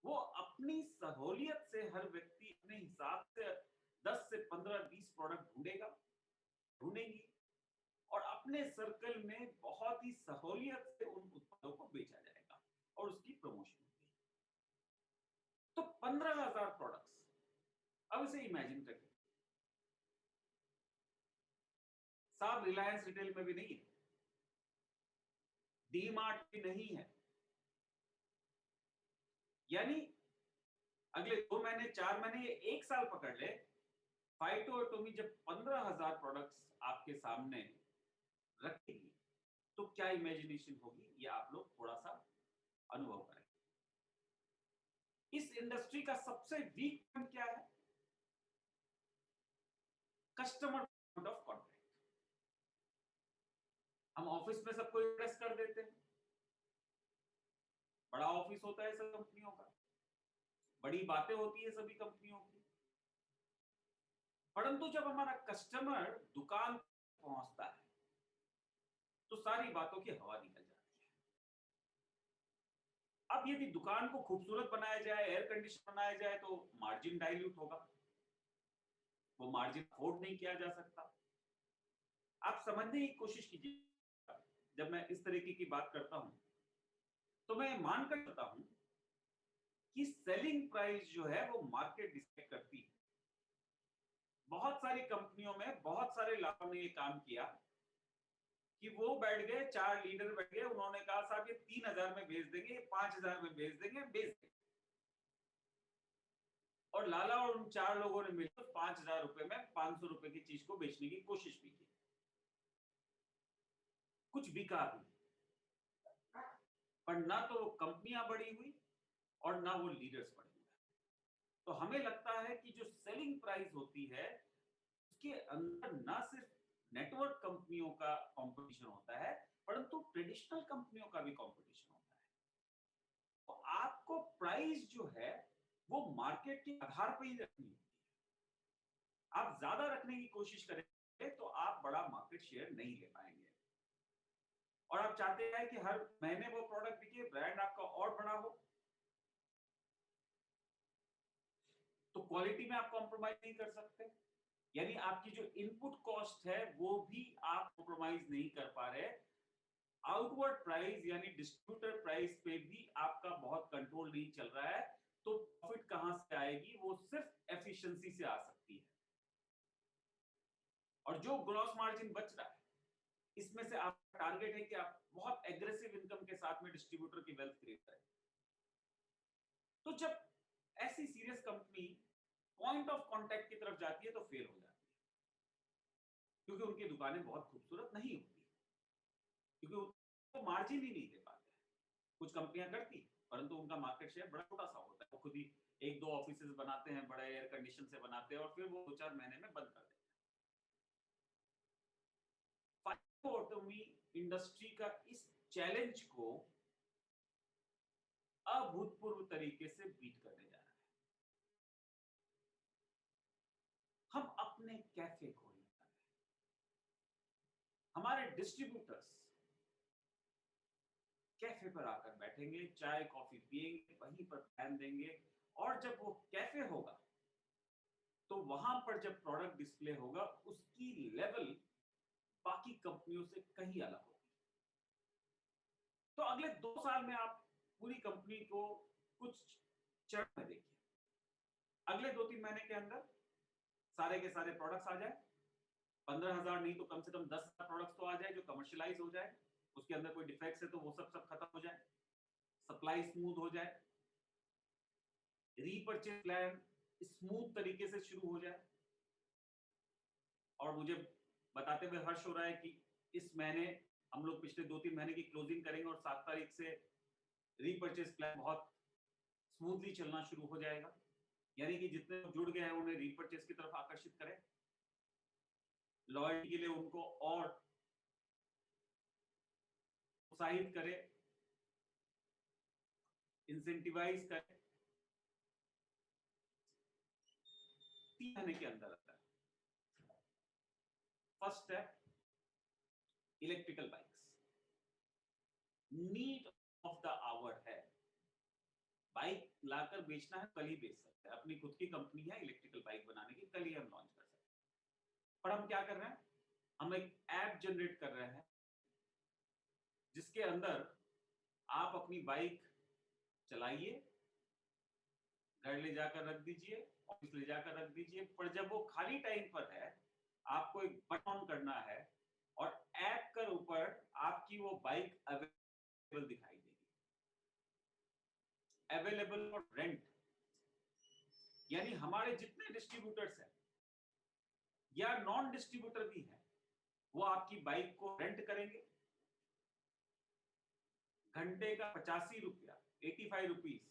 वो अपनी सहूलियत से, हर व्यक्ति अपने हिसाब से 10 से 15, 20 प्रोडक्ट ढूंढेगी और अपने सर्कल में बहुत ही सहूलियत से उन उत्पादों को बेचा जाएगा और उसकी प्रमोशन होगी। तो 15,000 प्रोडक्ट्स। अब इसे इमेजिन करिए, साहब रिलायंस रिटेल में भी नहीं है, डीमार्ट भी नहीं है, यानी अगले 2 महीने, 4 महीने, 1 साल पकड़ ले, फाइटोएटोमी जब 15,000 प्रोडक्ट्स आपके सामने रखेगी तो क्या इमेजिनेशन होगी, ये आप लोग थोड़ा सा अनुभव करें। इस इंडस्ट्री का सबसे वीक पॉइंट क्या है? Customer point of contact. हम ऑफिस में सबको इंप्रेस कर देते हैं, बड़ा ऑफिस होता है सब कंपनियों का, बड़ी बातें होती है सभी कंपनियों की, परंतु जब हमारा कस्टमर दुकान पहुंचता है तो सारी बातों की हवा निकल जाती है। अब यदि दुकान को खूबसूरत बनाया जाए, एयर कंडीशन बनाया जाए, तो मार्जिन डाइल्यूट होगा, वो मार्जिन अफोर्ड नहीं किया जा सकता। आप समझने की कोशिश कीजिए, जब मैं इस तरीके की बात करता हूं तो मैं मानकर चलता हूं कि सेलिंग प्राइस जो है वो मार्केट डिसाइड करती है। बहुत सारी कंपनियों में बहुत सारे लाभों ने ये काम किया कि वो बैठ गए, 4 लीडर बैठ गए, उन्होंने कहा साहब ये 3000 में बेच देंगे, 5000 में बेच देंगे, बेच देंगे। और लाला और उन 4 लोगों ने मिलकर 5000 रुपए में 500 रुपए की चीज को बेचने की कोशिश भी की। कुछ बिका भी, पर ना तो कंपनियां बड़ी हुई और ना वो लीडर्स बड़े हुए। तो हमें लगता है कि जो सेलिंग प्राइस होती है उसके अंदर ना सिर्फ नेटवर्क कंपनियों का कंपटीशन होता है, परंतु ट्रेडिशनल कंपनियों का भी कंपटीशन होता है। तो आपको प्राइस जो है वो मार्केट के आधार पर ही रखनी होती है। आप ज्यादा रखने की कोशिश करेंगे तो आप बड़ा मार्केट शेयर नहीं ले पाएंगे। और आप चाहते हैं कि हर महीने वो प्रोडक्ट बिके, ब्रांड आपका और बड़ा हो, तो क्वालिटी में आप कॉम्प्रोमाइज नहीं कर सकते। यानी आपकी जो इनपुट कॉस्ट है वो भी आप कॉम्प्रोमाइज नहीं कर पा रहे। आउटवर्ड प्राइस यानी डिस्ट्रीब्यूटर प्राइस पे भी आपका बहुत कंट्रोल नहीं चल रहा है, तो प्रॉफिट कहां से आएगी? वो सिर्फ एफिशिएंसी से आ सकती है। और जो ग्रॉस मार्जिन बच रहा है इसमें से आपका टारगेट है कि आप बहुत एग्रेसिव इनकम के साथ में डिस्ट्रीब्यूटर की वेल्थ क्रिएट करें। तो जब ऐसी serious company point of contact की तरफ जाती है तो फेल हो जाती है, क्योंकि उनकी दुकानें बहुत खूबसूरत नहीं होती, क्योंकि वो मार्जिन ही नहीं दे पाते। कुछ कंपनियां करती परंतु उनका मार्केट शेयर बड़ा छोटा सा होता है। वो खुद ही 1-2 ऑफिसेज बनाते हैं, बड़े एयर कंडीशन से बनाते हैं और फिर वो 2-4 महीने में बंद कर देते हैं। ऑटोमोबाइल इंडस्ट्री का इस चैलेंज को अभूतपूर्व तरीके से बीट करने जा रहा है। हम अपने कैफे खोलने जा रहे हैं, हमारे डिस्ट्रीब्यूटर्स कैफे पर आकर बैठेंगे, चाय कॉफी पिएंगे, वहीं पर प्लान देंगे, और जब वो कैफे होगा तो वहां पर जब प्रोडक्ट डिस्प्ले होगा उसकी लेवल बाकी कंपनियों से कहीं अलग होगी। तो अगले 2 साल में आप पूरी कंपनी को कुछ चरण में देखिए। अगले 2-3 महीने के अंदर सारे के सारे प्रोडक्ट्स आ जाए, 15,000 नहीं तो कम से कम 10,000 प्रोडक्ट्स तो आ जाए जो कमर्शियलाइज हो जाए, उसके अंदर कोई डिफेक्ट्स है तो वो सब खत्म हो जाए, सप्लाई स्मूथ हो जाए, रीपर्चेज प्लान स्मूथ तरीके से शुरू हो जाए। और मुझे बताते हुए हर्ष हो रहा है कि इस महीने हम लोग पिछले 2-3 महीने की क्लोजिंग करेंगे और 7 तारीख से रीपर्चेज प्लान बहुत स्मूथली चलना शुरू हो जाएगा। यानी कि जितने लोग जुड़ गए हैं उन्हें रीपर्चेज की तरफ आकर्षित करें, लॉयल्टी के लिए उनको और उत्साहित करें, इंसेंटिवाइज करें। 3 महीने के अंदर first step, electrical bikes need of the hour है। बाइक लाकर बेचना है, कल ही बेच सकते हैं। अपनी खुद की कंपनी है इलेक्ट्रिकल बाइक बनाने की, कल ही हम लॉन्च कर सकते हैं। पर हम क्या कर रहे हैं? हम एक ऐप जनरेट कर रहे हैं जिसके अंदर आप अपनी बाइक चलाइए, घर ले जाकर रख दीजिए, ऑफिस ले जाकर रख दीजिए, पर जब वो खाली टाइम पर है आपको एक बटन ऑन करना है और ऐप के ऊपर आपकी वो बाइक अवेलेबल दिखाई देगी। अवेलेबल फॉर रेंट, यानी हमारे जितने डिस्ट्रीब्यूटर्स हैं या नॉन डिस्ट्रीब्यूटर भी हैं, वो आपकी बाइक को रेंट करेंगे। घंटे का 85 रुपया, 85 रुपीज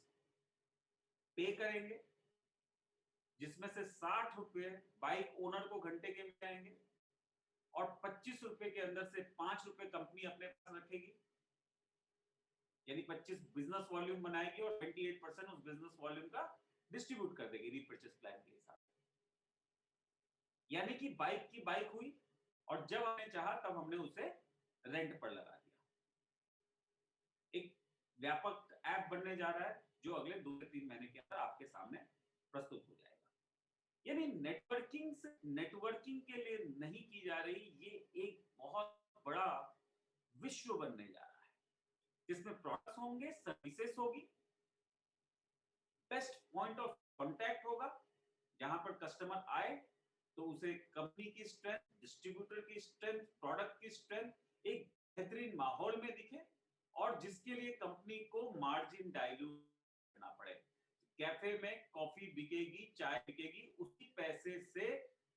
पे करेंगे, जिसमें से 60 रुपए बाइक ओनर को घंटे के मिल जाएंगे और 25 रुपए के अंदर से 5 रुपए कंपनी अपने पास रखेगी। यानी 25 बिजनेस वॉल्यूम बनाएगी और 28% उस बिजनेस वॉल्यूम का डिस्ट्रीब्यूट कर देगी रीपर्चेस प्लान के हिसाब से। यानी कि बाइक की बाइक हुई और जब हमने चाहा तब हमने उसे रेंट पर लगा दिया। एक व्यापक ऐप बनने जा रहा है जो अगले 2 से 3 महीने के अंदर आपके सामने प्रस्तुत हो जाएगा। यानी नेटवर्किंग के लिए नहीं की जा रही, ये एक बहुत बड़ा विश्व बनने जा रहा है जिसमें प्रोडक्ट्स होंगे, सर्विसेज होगी, बेस्ट पॉइंट ऑफ कांटेक्ट होगा, जहां पर कस्टमर आए तो उसे कंपनी की स्ट्रेंथ, डिस्ट्रीब्यूटर की स्ट्रेंथ, प्रोडक्ट की स्ट्रेंथ एक बेहतरीन माहौल में दिखे और जिसके लिए कंपनी को मार्जिन डाइल्यूट करना पड़े। कैफे में कॉफी बिकेगी, चाय बिकेगी, उसी पैसे से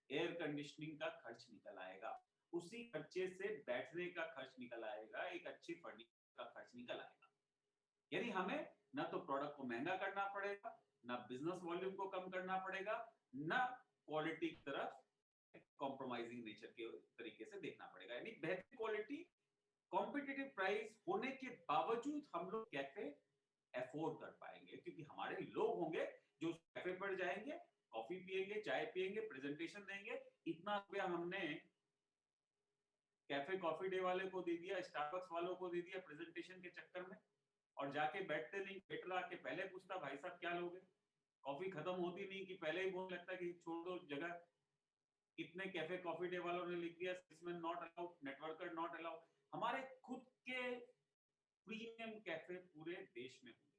एयर कंडीशनिंग का खर्च निकल आएगा, उसी खर्चे से बैठने का खर्च निकल आएगा, एक अच्छी फर्नीचर का खर्च निकल आएगा। यानी हमें ना तो प्रोडक्ट को महंगा करना पड़ेगा, ना बिजनेस वॉल्यूम को कम करना पड़ेगा, ना क्वालिटी की तरफ कॉम्प्रोमाइजिंग नेचर के तरीके से देखना पड़ेगा। यानी बेहतर क्वालिटी, कॉम्पिटिटिव प्राइस होने के बावजूद हम लोग कैफे अफोर्ड कर पाएंगे, क्योंकि हमारे लोग होंगे जो कैफे पर जाएंगे, कॉफी पिएंगे, चाय पिएंगे, प्रेजेंटेशन देंगे। इतना रुपया हमने कैफे कॉफी डे वाले को दे दिया, स्टारबक्स वालों को दे दिया प्रेजेंटेशन के चक्कर में, और जाके बैठते नहीं, वेटर आके पहले पूछता भाई साहब क्या लोगे, कॉफी खत्म होती नहीं कि पहले ही बोलने लगता कि छोड़ दो जगह। कितने कैफे कॉफी डे वालों ने लिख दिया इसमें not allowed, networker not allowed. हमारे खुद के प्रीमियम कैफे पूरे देश में होंगे।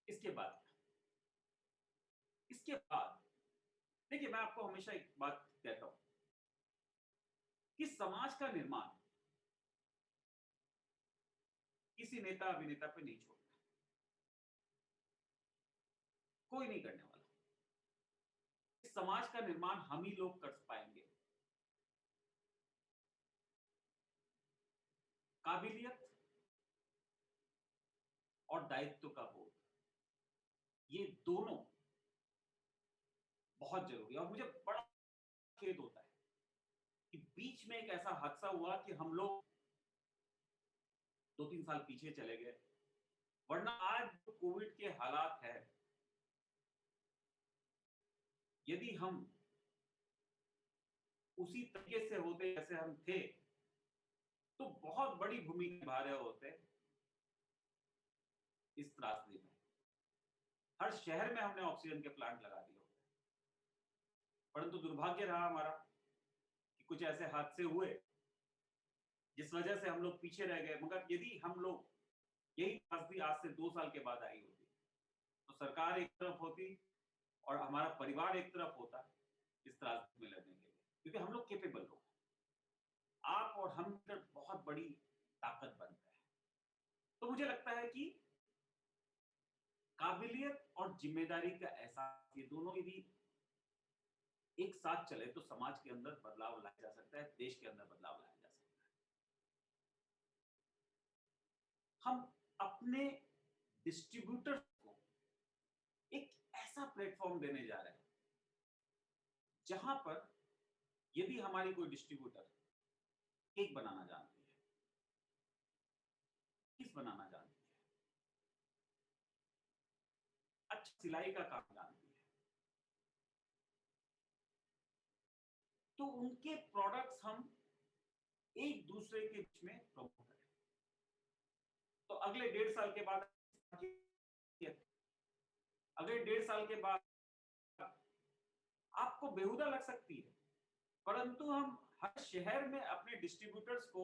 इसके बाद देखिए, मैं आपको हमेशा एक बात कहता हूं कि समाज का निर्माण किसी नेता अभिनेता पे नहीं छोड़ता, कोई नहीं करने वाला। इस समाज का निर्माण हम ही लोग कर पाएंगे। काबिलियत और दायित्व का बोध, ये दोनों बहुत जरूरी है। और मुझे बड़ा खेद होता है कि बीच में एक ऐसा हादसा हुआ कि हम लोग 2-3 साल पीछे चले गए, वरना आज जो कोविड के हालात है, यदि हम उसी तरीके से होते जैसे हम थे तो बहुत बड़ी भूमिका निभा रहे होते इस त्रासदी में। हर शहर में हमने ऑक्सीजन के प्लांट लगा दिए होते, परंतु दुर्भाग्य रहा हमारा कि कुछ ऐसे हादसे हुए जिस वजह से हम लोग पीछे रह गए। मगर यदि हम लोग यही त्रासदी आज से 2 साल के बाद आई होती तो सरकार एक तरफ होती और हमारा परिवार एक तरफ होता इस त्रासदी में लड़ने के लिए, क्योंकि हम लोग केपेबल लोग, आप और हम बहुत बड़ी ताकत बनता है। तो मुझे लगता है कि काबिलियत और जिम्मेदारी का एहसास, ये दोनों यदि एक साथ चले तो समाज के अंदर बदलाव लाया जा सकता है, देश के अंदर बदलाव लाया जा सकता है। हम अपने डिस्ट्रीब्यूटर्स को एक ऐसा प्लेटफॉर्म देने जा रहे हैं जहां पर यदि हमारी कोई डिस्ट्रीब्यूटर केक बनाना जानती है, किस बनाना जानती है, अच्छा सिलाई का काम जानती है, तो उनके प्रोडक्ट्स हम एक दूसरे के बीच में प्रमोट करें तो अगले 1.5 साल के बाद, अगले 1.5 साल के बाद आपको बेहुदा लग सकती है, परंतु हम हर शहर में अपने डिस्ट्रीब्यूटर्स को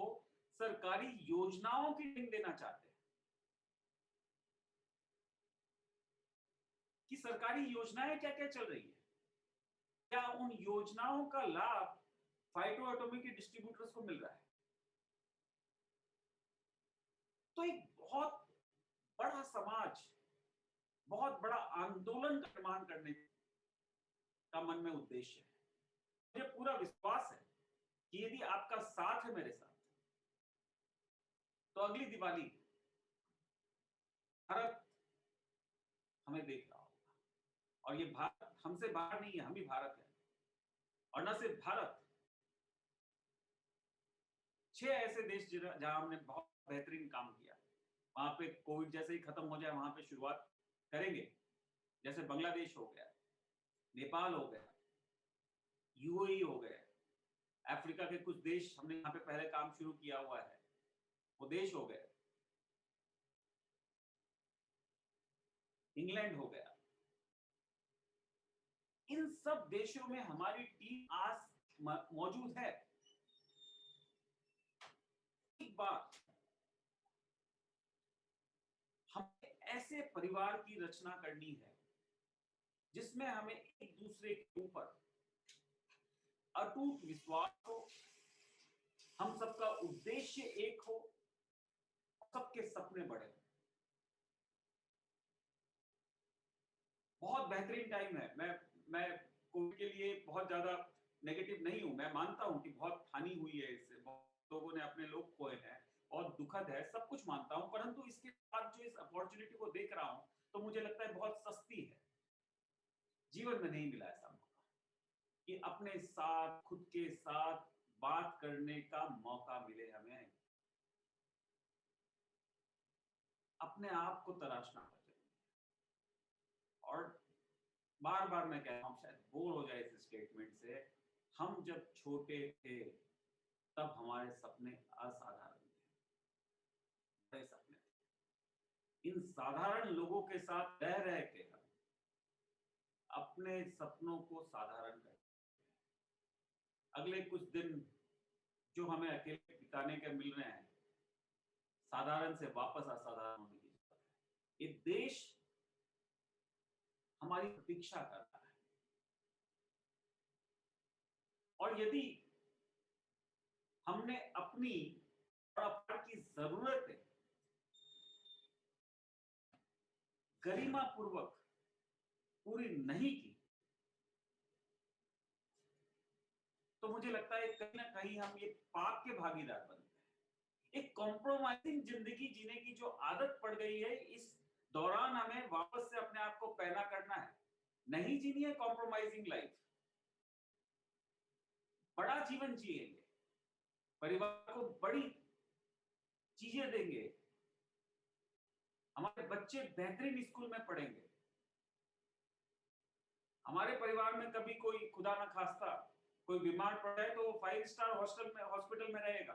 सरकारी योजनाओं की लिंक देना चाहते हैं कि सरकारी योजनाएं क्या क्या चल रही है, क्या उन योजनाओं का लाभ फाइटो एटॉमी के डिस्ट्रीब्यूटर्स को मिल रहा है। तो एक बहुत बड़ा समाज, बहुत बड़ा आंदोलन का निर्माण करने का मन में उद्देश्य है। मुझे पूरा विश्वास है कि यदि आपका साथ है मेरे साथ, तो अगली दिवाली भारत हमें देख रहा होगा, और ये भारत हमसे बाहर नहीं है, हम ही भारत है। और न सिर्फ भारत, 6 ऐसे देश जहां हमने बहुत बेहतरीन काम किया, वहां पे कोविड जैसे ही खत्म हो जाए वहां पे शुरुआत करेंगे। जैसे बांग्लादेश हो गया, नेपाल हो गया, यूएई हो गया, अफ्रीका के कुछ देश हमने यहाँ पे पहले काम शुरू किया हुआ है, वो देश हो गए, इंग्लैंड हो गया। इन सब देशों में हमारी टीम आज मौजूद है। एक बार हमें ऐसे परिवार की रचना करनी है जिसमें हमें एक दूसरे के ऊपर अटूट विश्वास हो, हम सबका उद्देश्य एक हो, सबके सपने बड़े हो। बहुत बेहतरीन टाइम है। मैं कोविड के लिए बहुत ज्यादा नेगेटिव नहीं हूं। मैं मानता हूं कि बहुत हानि हुई है इससे, बहुत लोगों ने अपने लोग खोए हैं, बहुत दुखद है, सब कुछ मानता हूं। परंतु इसके बाद जो इस अपॉर्चुनिटी को देख रहा हूं तो मुझे लगता है बहुत सस्ती है। जीवन में नहीं मिला ऐसा मौका कि अपने साथ, खुद के साथ बात करने का मौका मिले हमें। अपने आप को तराशना पड़े। और बार बार मैं कह रहा हूं, शायद बोर हो जाए इस स्टेटमेंट से, हम जब छोटे थे तब हमारे सपने असाधारण थे, बड़े सपने थे। इन साधारण लोगों के साथ रह रह के हम अपने सपनों को साधारण कर, अगले कुछ दिन जो हमें अकेले बिताने के मिल रहे हैं, साधारण से वापस असाधारण होने की जरूरत है। ये देश हमारी प्रतीक्षा कर रहा है, और यदि हमने अपनी की जरूरतें गरिमा पूर्वक पूरी नहीं की तो मुझे लगता है कहीं ना कहीं हम ये पाप के भागीदार बनते हैं। एक कॉम्प्रोमाइजिंग जिंदगी जीने की जो आदत पड़ गई है, इस दौरान हमें वापस से अपने आप को पैना करना है। नहीं जीनी है कॉम्प्रोमाइजिंग लाइफ, बड़ा जीवन जिएंगे, परिवार को बड़ी चीजें देंगे, हमारे बच्चे बेहतरीन स्कूल में पढ़ेंगे, हमारे परिवार में कभी कोई खुदा ना खास्ता कोई बीमार पड़ जाए तो 5 स्टार हॉस्पिटल में रहेगा।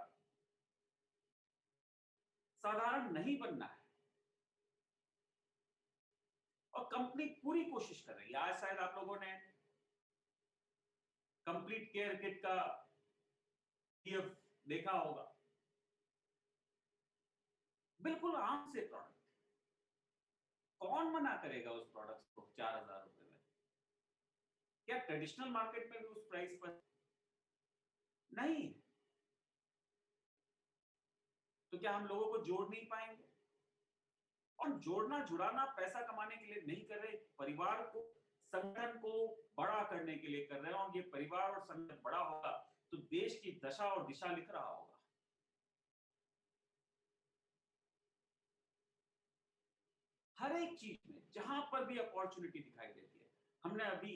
साधारण नहीं बनना है, और कंपनी पूरी कोशिश कर रही है। आज शायद आप लोगों ने कंप्लीट केयर किट का पीएफ देखा होगा, बिल्कुल आम से प्रोडक्ट। कौन मना करेगा उस प्रोडक्ट को 4000 रुपए में? क्या ट्रेडिशनल मार्केट में भी उस प्राइस पर नहीं? तो क्या हम लोगों को जोड़ नहीं पाएंगे? और जोड़ना जुड़ाना पैसा कमाने के लिए नहीं कर रहे, परिवार को, संगठन को बड़ा करने के लिए कर रहे हैं। और ये परिवार और संगठन बड़ा होगा तो देश की दशा और दिशा लिख रहा होगा। हर एक चीज में जहां पर भी अपॉर्चुनिटी दिखाई देती है। हमने अभी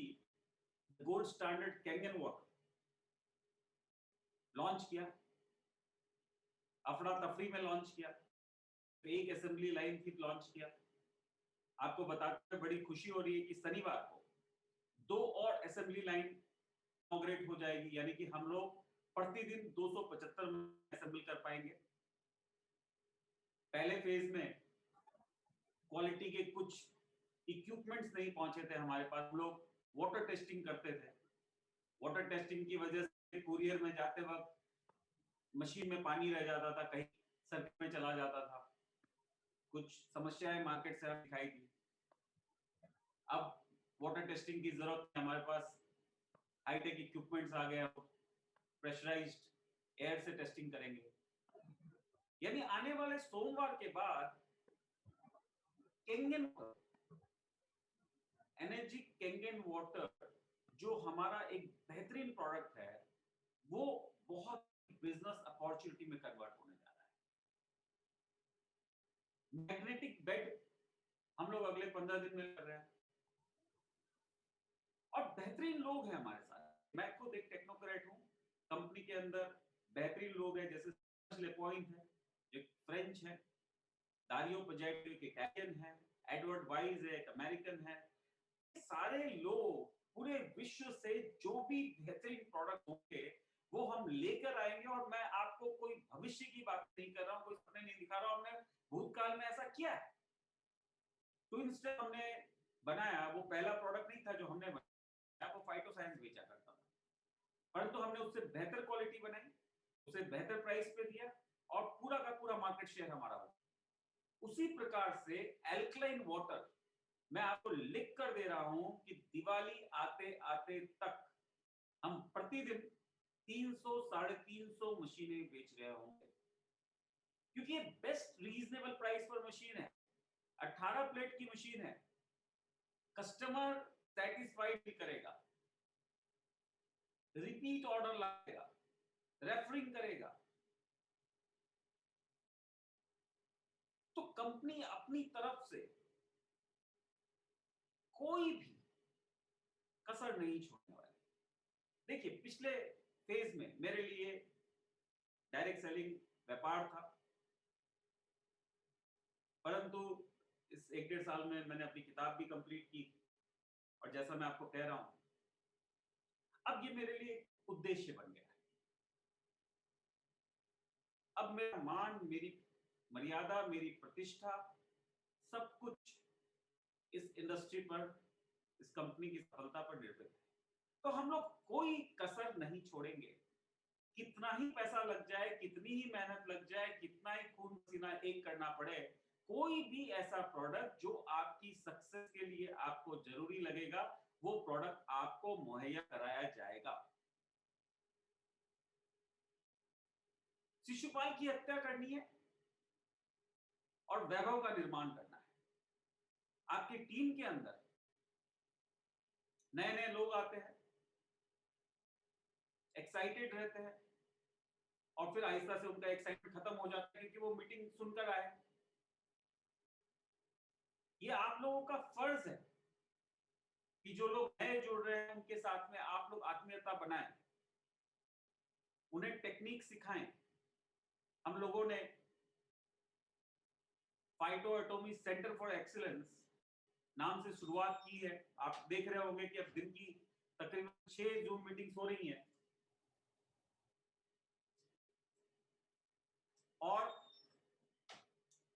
gold standard Kangen water launch किया, अफरा तफरी में लॉन्च किया, एक असेंबली लाइन भी लॉन्च किया। आपको बताते हुए बड़ी खुशी हो रही है कि शनिवार को 2 और असेंबली लाइन इनॉग्रेट हो जाएगी, यानी कि हम लोग प्रतिदिन 275 असेंबल कर पाएंगे। पहले फेज में क्वालिटी के कुछ इक्विपमेंट्स नहीं पहुंचे थे हमारे पास। हम लोग वाटर टेस्टिंग करते थे, वाटर टेस्टिंग की वजह से कुरियर में जाते वक्त मशीन में पानी रह जाता था, कहीं सर्किट में चला जाता था, कुछ समस्याएं मार्केट से दिखाई दी। अब वाटर टेस्टिंग की जरूरत है, हमारे पास हाईटेक इक्विपमेंट्स आ गए, प्रेशराइज्ड एयर से टेस्टिंग करेंगे। यानी आने वाले सोमवार के बाद कैंगन एनर्जी कैंगन वाटर जो हमारा एक बेहतरीन प्रोडक्ट है, वो बहुत बिजनेस अपॉर्चुनिटी में कन्वर्ट होने जा रहा है। मैग्नेटिक बेड हम लोग अगले 15 दिन में कर रहे हैं, और बेहतरीन लोग हैं हमारे साथ। मैं खुद एक टेक्नोक्रेट हूं, कंपनी के अंदर बेहतरीन लोग हैं, जैसे लेपॉइंट है, जो फ्रेंच है, दारियो पजेटो एक इटालियन है, एडवर्ड वाइज एक अमेरिकन है। सारे लोग पूरे विश्व से जो भी बेहतरीन प्रोडक्ट होंगे वो हम लेकर आएंगे। और मैं आपको कोई भविष्य की बात नहीं कर रहा हूं, कोई सपने नहीं दिखा रहा हूं, हमने भूतकाल में ऐसा किया है। ट्विन स्टेम हमने बनाया, वो पहला प्रोडक्ट नहीं था जो हमने बनाया, वो फाइटोसाइंस बेचा करता था, परंतु हमने उससे बेहतर क्वालिटी बनाई, उसे बेहतर प्राइस पे दिया और पूरा का पूरा मार्केट शेयर हमारा हो। उसी प्रकार से एल्कलाइन वाटर मैं आपको लिख कर दे रहा हूं कि दिवाली आते आते तक हम प्रतिदिन 300-350 मशीनें बेच रहे होंगे, क्योंकि ये बेस्ट रीजनेबल प्राइस पर मशीन है। 18 प्लेट की मशीन है, कस्टमर सेटिस्फाइड भी करेगा, रिपीट ऑर्डर लाएगा, रेफरिंग करेगा। तो कंपनी अपनी तरफ से कोई भी कसर नहीं छोड़ने वाली। देखिए, पिछले फेज में मेरे लिए डायरेक्ट सेलिंग व्यापार था, परंतु इस 1-1.5 साल में मैंने अपनी किताब भी कंप्लीट की और जैसा मैं आपको कह रहा हूं, अब ये मेरे लिए उद्देश्य बन गया है। अब मेरा मान, मेरी मर्यादा, मेरी प्रतिष्ठा, सब कुछ इस इंडस्ट्री पर, इस कंपनी की सफलता पर निर्भर है। तो हम लोग कोई कसर नहीं छोड़ेंगे। कितना ही पैसा लग जाए, कितनी ही मेहनत लग जाए, कितना ही खून पसीना एक करना पड़े, कोई भी ऐसा प्रोडक्ट जो आपकी सक्सेस के लिए आपको जरूरी लगेगा, वो प्रोडक्ट आपको मुहैया कराया जाएगा। शिशुपाल की हत्या करनी है और वैभव का निर्माण करना है। आपकी टीम के अंदर नए नए लोग आते हैं, एक्साइटेड रहते हैं और फिर आहिस्ता से उनका एक्साइटमेंट खत्म हो जाता है क्योंकि वो मीटिंग सुनकर आए। ये आप लोगों का फर्ज है कि जो लोग नए जुड़ रहे हैं उनके साथ में आप लोग आत्मीयता बनाएं, उन्हें टेक्निक सिखाएं। हम लोगों ने फाइटो एटॉमी सेंटर फॉर एक्सीलेंस नाम से शुरुआत की है। आप देख रहे होंगे कि अब दिन की तकरीबन 6 जूम मीटिंग्स हो रही हैं और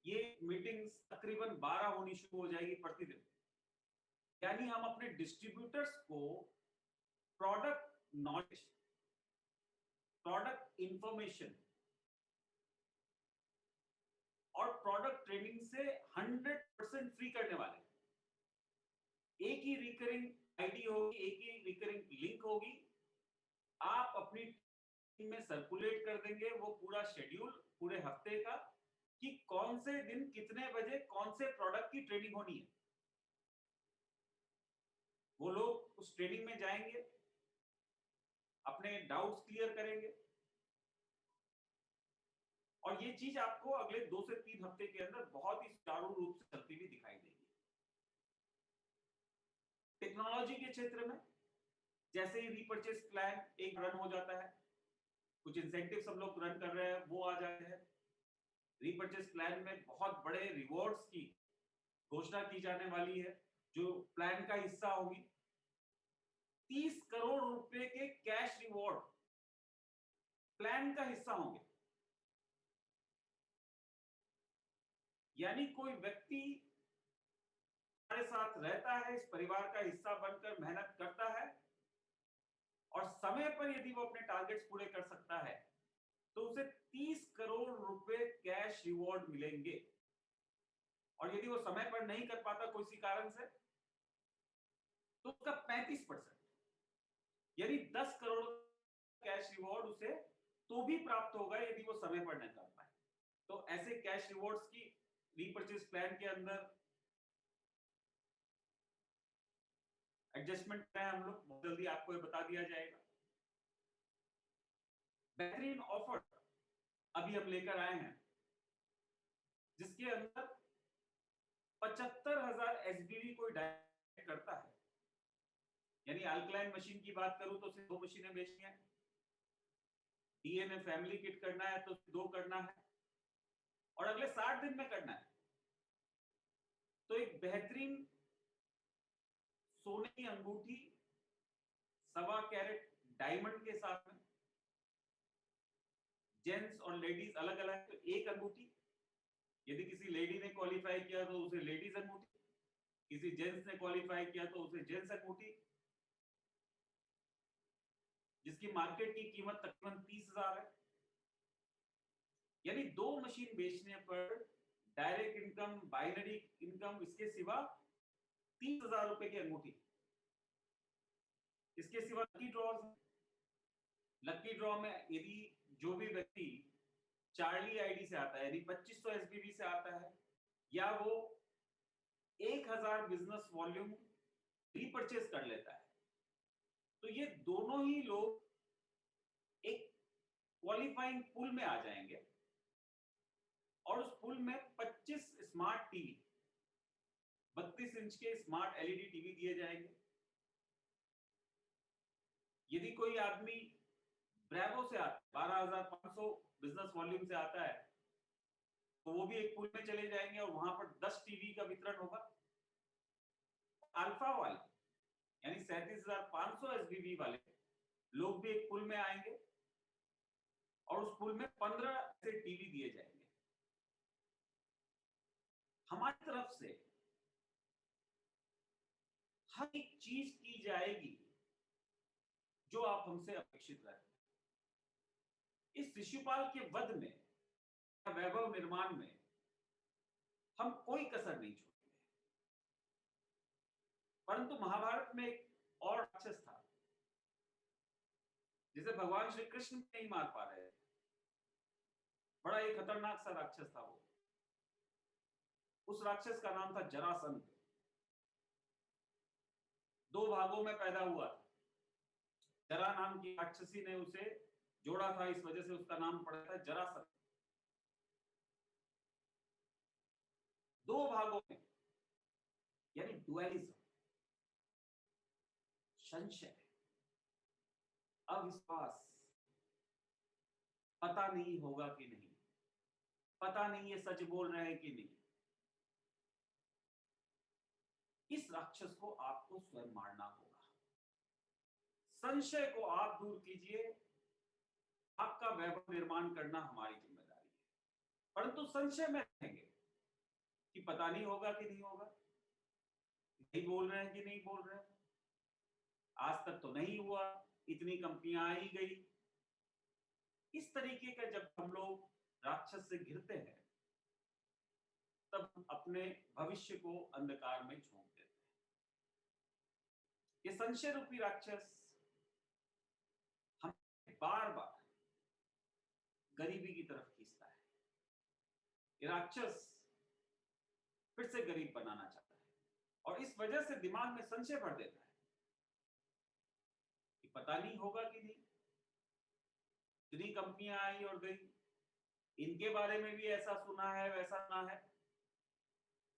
ये मीटिंग्स तकरीबन 12 होनी शुरू हो जाएगी प्रतिदिन। यानी हम अपने डिस्ट्रीब्यूटर्स को प्रोडक्ट नॉलेज, प्रोडक्ट इंफॉर्मेशन और प्रोडक्ट ट्रेनिंग से 100% फ्री करने वाले। एक ही रिकरिंग आईडी होगी, एक ही रिकरिंग लिंक होगी, आप अपनी टीम में सर्कुलेट कर देंगे वो पूरा शेड्यूल पूरे हफ्ते का कि कौन से दिन कितने बजे कौन से प्रोडक्ट की ट्रेनिंग होनी है। वो लोग उस ट्रेनिंग में जाएंगे, अपने डाउट्स क्लियर करेंगे और ये चीज आपको अगले 2 से 3 हफ्ते के अंदर बहुत ही सुचारू रूप से चलती हुई दिखाई देगी। टेक्नोलॉजी के क्षेत्र में जैसे ही रीपरचेस प्लान एक रन हो जाता है, कुछ इंसेंटिव्स हम लोग रन कर रहे हैं, वो आ जाते हैं। रीपरचेस प्लान में बहुत बड़े रिवॉर्ड्स की घोषणा की जाने वाली है जो प्लान का हिस्सा होगी। 30 करोड़ रुपए के कैश रिवॉर्ड प्लान का हिस्सा होंगे। यानी कोई व्यक्ति हमारे साथ रहता है, इस परिवार का हिस्सा बनकर मेहनत करता है और समय पर यदि वो अपने टारगेट्स पूरे कर सकता है तो उसे 30 करोड़ रुपए कैश रिवॉर्ड मिलेंगे। और यदि वो समय पर नहीं कर पाता किसी कारण से तो उसका 35%, यानी 10 करोड़ कैश रिवॉर्ड उसे तो भी प्राप्त होगा यदि वो समय पर नहीं कर पाए। तो ऐसे कैश रिवॉर्ड्स की रीपरचेस प्लान के अंदर एडजस्टमेंट है, हम लोग बहुत जल्दी आपको ये बता दिया जाएगा। बेहतरीन ऑफर अभी हम लेकर आए हैं जिसके अंदर 75,000 एसबीवी कोई डायरेक्ट करता है। यानी अल्कलाइन मशीन की बात करूं तो सिर्फ 2 मशीनें बेचनी है, डीएनए फैमिली किट करना है तो 2 करना है और अगले 60 दिन में करना है तो एक बेहतरीन सोने की अंगूठी 1.25 कैरेट डायमंड के साथ में, जेंट्स और लेडीज अलग अलग, तो एक अंगूठी, यदि किसी लेडी ने क्वालिफाई किया तो उसे लेडीज अंगूठी, किसी जेंट्स ने क्वालिफाई किया तो उसे जेंट्स अंगूठी, जिसकी मार्केट की कीमत तकरीबन 30,000 है। यानी 2 मशीन बेचने पर डायरेक्ट इनकम, बाइनरी इनकम, इसके सिवा 30,000 रुपए की अंगूठी। इसके सिवा लकी ड्रॉज, लकी ड्रॉ में यदि जो भी व्यक्ति चार्ली आईडी से आता है, यदि 2500 एसबीबी से आता है, या वो 1000 बिजनेस वॉल्यूम रीपर्चेस कर लेता है, तो ये दोनों ही लोग एक क्वालिफाइंग पूल में आ जाएंगे और उस पूल में 25 स्मार्ट टीवी, 32 इंच के स्मार्ट एलईडी टीवी दिए जाएंगे। यदि कोई आदमी ब्रेवो से आता है, 12,500 बिजनेस वॉल्यूम से आता है, तो वो भी एक पूल में चले जाएंगे और वहां पर 10 टीवी का वितरण होगा। अल्फा वाले यानी 37,500 एसबीबी वाले लोग भी एक पूल में आएंगे और उस पूल में 15 से टीवी दिए जाएंगे। हमारी तरफ से हर एक चीज की जाएगी जो आप हमसे अपेक्षित करते हैं। इस शिशुपाल के वध में, वैभव निर्माण में हम कोई कसर नहीं छोड़ेंगे। परंतु महाभारत में एक और राक्षस था जिसे भगवान श्री कृष्ण नहीं मार पा रहे थे। बड़ा एक खतरनाक सा राक्षस था वो। उस राक्षस का नाम था जरासंध। 2 भागों में पैदा हुआ था। जरा नाम की राक्षसी ने उसे जोड़ा था, इस वजह से उसका नाम पड़ा था जरासंध। 2 भागों में, यानी डुअलिज्म, संशय, अविश्वास, पता नहीं होगा कि नहीं, पता नहीं ये सच बोल रहे हैं कि नहीं। इस राक्षस को आपको स्वयं मारना होगा। संशय को आप दूर कीजिए, आपका वैभव निर्माण करना हमारी जिम्मेदारी है। परंतु संशय में रहेंगे कि पता नहीं होगा कि नहीं होगा, नहीं बोल रहे हैं कि नहीं बोल रहे हैं, आज तक तो नहीं हुआ, इतनी कंपनियां आई गई। इस तरीके का जब हम लोग राक्षस से घिरते हैं, तब अपने भविष्य को अंधकार में झोंक देते हैं। ये संशय रूपी राक्षस हमें बार बार गरीबी की तरफ खींचता है। ये राक्षस फिर से गरीब बनाना चाहता है और इस वजह से दिमाग में संशय भर देता है कि पता नहीं होगा कि नहीं। इतनी कंपनियां आई और गई, इनके बारे में भी ऐसा सुना है, वैसा सुना है,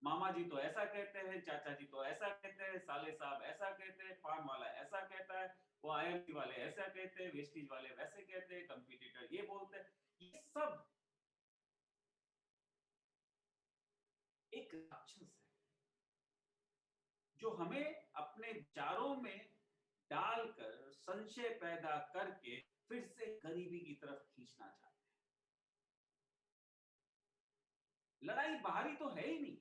मामा जी तो ऐसा कहते हैं, चाचा जी तो ऐसा कहते हैं, साले साहब ऐसा कहते हैं, फार्म वाला ऐसा कहता है, वो आईएमटी वाले ऐसा कहते हैं, वेस्टीज वाले वैसे कहते हैं, कंपटीटर ये बोलते हैं। ये सब एक राक्षस है जो हमें अपने विचारों में डालकर संशय पैदा करके फिर से गरीबी की तरफ खींचना चाहते हैं। लड़ाई बाहरी तो है ही नहीं।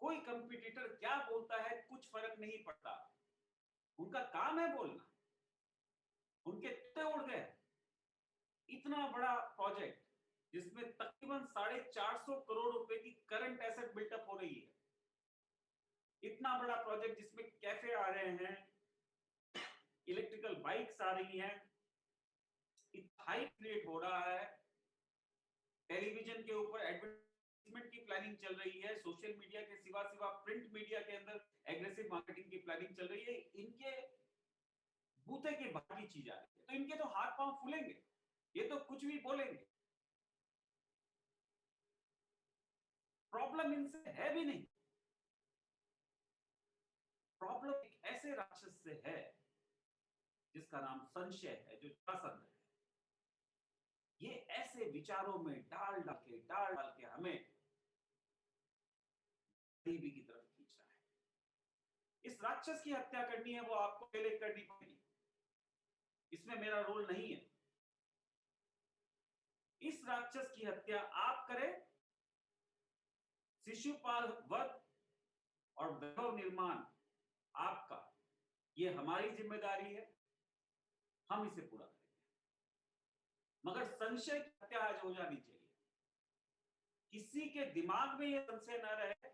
कोई कंपटीटर क्या बोलता है कुछ फर्क नहीं पड़ता, उनका काम है बोलना। उनके तूते उड़ गए। इतना बड़ा प्रोजेक्ट जिसमें तकरीबन 450 करोड़ रुपए की करंट एसेट बिल्टअप हो रही है, इतना बड़ा प्रोजेक्ट जिसमें कैफे आ रहे हैं, इलेक्ट्रिकल बाइक्स आ रही हैं, हाइप क्रिएट हो रहा है, टेलीविजन के ऊपर एडवर्टाइजमेंट की प्लानिंग चल रही है, सोशल मीडिया के सिवा प्रिंट मीडिया के अंदर एग्रेसिव मार्केटिंग की प्लानिंग चल रही है। इनके बूते के बाहर की चीज आ रही है, तो इनके तो हाथ पांव फूलेंगे, ये तो कुछ भी बोलेंगे। प्रॉब्लम इनसे है भी नहीं। प्रॉब्लम एक ऐसे राक्षस से है जिसका नाम संशय है, जो जरासंध है। ये ऐसे विचारों में डाल डाल के हमें गरीबी की तरफ खींच रहा है। इस राक्षस की हत्या करनी है वो आपको पहले करनी पड़ेगी, इसमें मेरा रोल नहीं है। इस राक्षस की हत्या आप करें, शिशुपाल वध और वैभव निर्माण आपका, ये हमारी जिम्मेदारी है, हम इसे पूरा करेंगे। मगर संशय की हत्या आज हो जानी चाहिए। किसी के दिमाग में यह संशय न रहे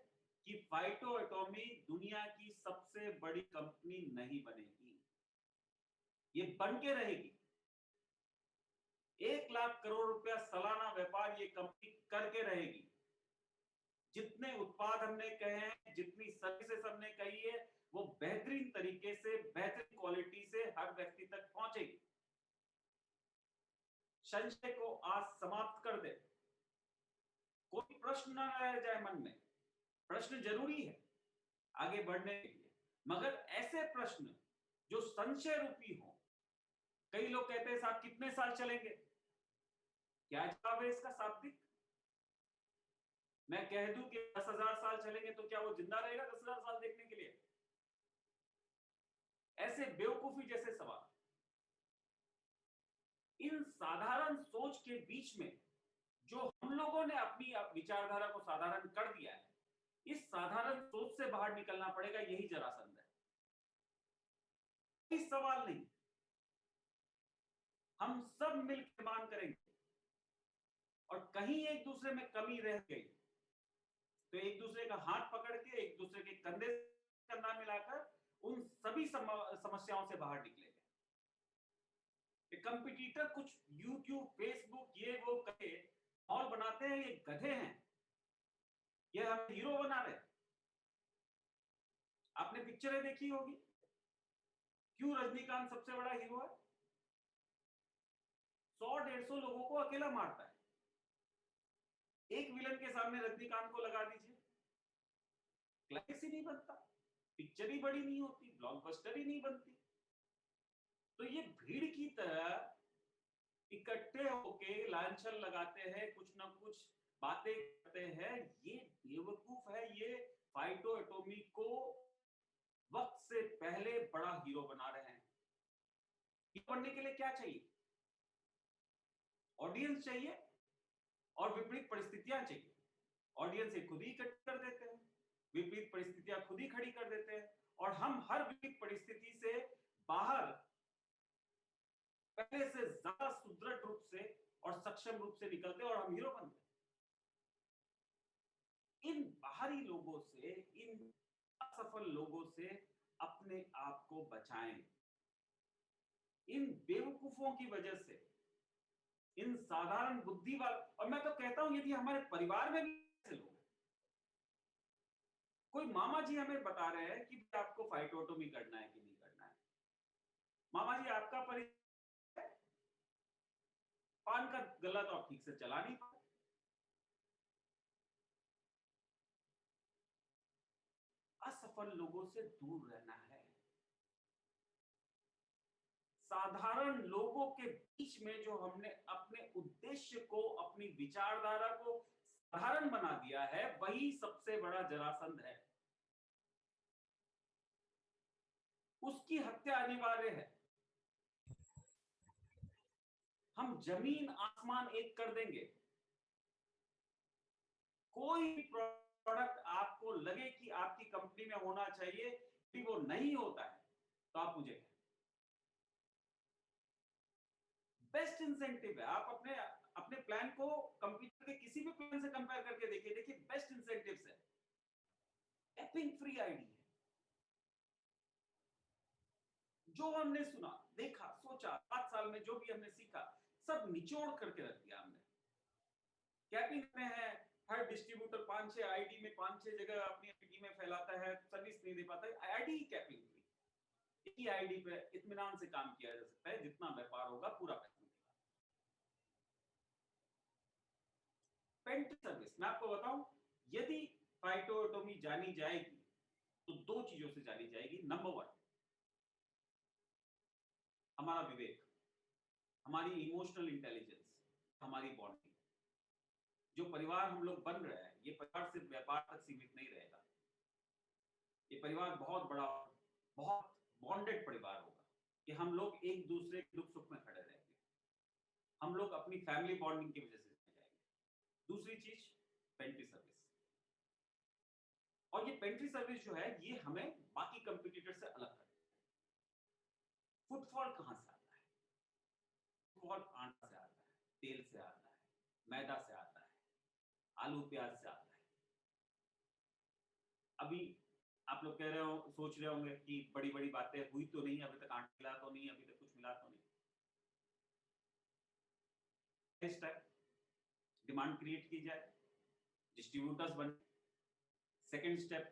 कि फाइटो एटॉमी दुनिया की सबसे बड़ी कंपनी नहीं बनेगी, ये बन के रहेगी। 1 लाख करोड़ रुपया सालाना व्यापार ये कंपनी करके रहेगी। जितने उत्पाद हमने कहे हैं, जितनी सर्विसेज हमने कही है, वो बेहतरीन तरीके से, बेहतरीन क्वालिटी से हर व्यक्ति तक पहुंचेगी। संशय को आज समाप्त कर दे, कोई प्रश्न न रह जाए मन में। प्रश्न जरूरी है आगे बढ़ने के लिए, मगर ऐसे प्रश्न जो संशय रूपी हो। कई लोग कहते हैं साहब कितने साल चलेंगे, क्या जवाब है इसका शाब्दिक? मैं कह दूं कि 10,000 साल चलेंगे तो क्या वो जिंदा रहेगा 10,000 साल देखने के लिए? ऐसे बेवकूफी जैसे सवाल, इन साधारण सोच के बीच में जो हम लोगों ने अपनी विचारधारा को साधारण कर दिया है, इस साधारण सोच से बाहर निकलना पड़ेगा। यही जरासंध है, कोई सवाल नहीं। हम सब मिलकर मान करेंगे और कहीं एक दूसरे में कमी रह गई तो एक दूसरे का हाथ पकड़ के, एक दूसरे के कंधे से कंधा मिलाकर उन सभी समस्याओं से बाहर निकलेंगे। कंपटीटर कुछ यूट्यूब, फेसबुक, ये वो करके माहौल बनाते हैं, ये गधे हैं, ये हम हीरो बना रहे हैं। आपने पिक्चरें देखी होगी, क्यों रजनीकांत सबसे बड़ा हीरो है? 100-150 लोगों को अकेला मारता है। एक विलन के सामने रजनीकांत को लगा दीजिए, क्लाइमेक्स ही नहीं बनता, पिक्चर ही बड़ी नहीं होती, ब्लॉकबस्टर ही नहीं बनती। तो ये भीड़ की तरह इकट्ठे होके लांछन लगाते हैं, कुछ ना कुछ बातें करते हैं। ये बेवकूफ है, ये फाइटो एटॉमी को वक्त से पहले बड़ा हीरो बना रहे हैं। हीरो बनने के लिए क्या चाहिए? ऑडियंस चाहिए और विपरीत परिस्थितियां चाहिए। ऑडियंस से खुद ही इकट्ठा कर देते हैं, विपरीत परिस्थितियां खुद ही खड़ी कर देते हैं, और हम हर विपरीत परिस्थिति से बाहर पहले से ज्यादा सुदृढ़ रूप से और सक्षम रूप से निकलते और हम हीरो बनते। इन बाहरी लोगों से, इन असफल लोगों से अपने आप को बचाएं। इन बेवकूफों की वजह से, इन साधारण बुद्धि वाले, और मैं तो कहता हूं यदि हमारे परिवार में भी ऐसे लोग, कोई मामा जी हमें बता रहे हैं कि आपको फाइटो एटॉमी करना है कि नहीं करना है। मामा जी आपका परिचय, पान का गला तो आप ठीक से चला नहीं पाए। असफल लोगों से दूर रहना है। साधारण लोगों के बीच में जो हमने अपने उद्देश्य को, अपनी विचारधारा को साधारण बना दिया है, वही सबसे बड़ा जरासंध है। उसकी हत्या अनिवार्य है। हम जमीन आसमान एक कर देंगे। कोई प्रोडक्ट आपको लगे कि आपकी कंपनी में होना चाहिए, कि वो नहीं होता है, तो आप मुझे कहें। बेस्ट इंसेंटिव है। आप अपने प्लान को कंप्यूटर के किसी भी प्लान से कंपेयर करके देखिए, बेस्ट इंसेंटिव्स है। कैपिंग फ्री आईडी है। जो हमने सुना, देखा, सोचा, 7 साल में जो भी हमने सीखा, सब निचोड़ करके रख दिया हमने। कैपिंग में है, हर डिस्ट्रीब्यूटर 5-6 आईडी में 5-6 जगह अपनी आईडी में फैलाता है, सर्विस नहीं दे पाता है। आईडी कैपिंग फ्री, एक ही आईडी पे इत्मीनान से काम किया जा सकता है, जितना व्यापार होगा पूरा पैसा। पेंट सर्विस, मैं आपको बताऊं, यदि फाइटो एटॉमी जानी जाएगी तो 2 चीजों से जानी जाएगी। नंबर 1, हमारा विवेक, हमारी इमोशनल इंटेलिजेंस, हमारी बॉन्डिंग। जो परिवार हम लोग बन रहे हैं, ये परिवार सिर्फ व्यापार तक सीमित नहीं रहेगा। ये परिवार बहुत बड़ा, बहुत बॉन्डेड परिवार होगा कि हम लोग एक दूसरे के दुख सुख में खड़े रहेंगे, हम लोग अपनी फैमिली बॉन्डिंग की वजह से जाएंगे। दूसरी चीज पेंट्री सर्विस, और ये पेंट्री सर्विस जो है ये हमें बाकी कंपटीटर से अलग करती है। फुटफॉल कहां से आता है? फुटफॉल आटा से आता है, तेल से आता है, मैदा से आता है, आलू प्याज से आता है। अभी आप लोग कह रहे हो, सोच रहे होंगे कि बड़ी बड़ी बातें हुई तो नहीं, अभी तक आटा मिला तो नहीं, अभी तक कुछ मिला तो नहीं। स्टेप, डिमांड क्रिएट की जाए, डिस्ट्रीब्यूटर्स बने। सेकेंड स्टेप,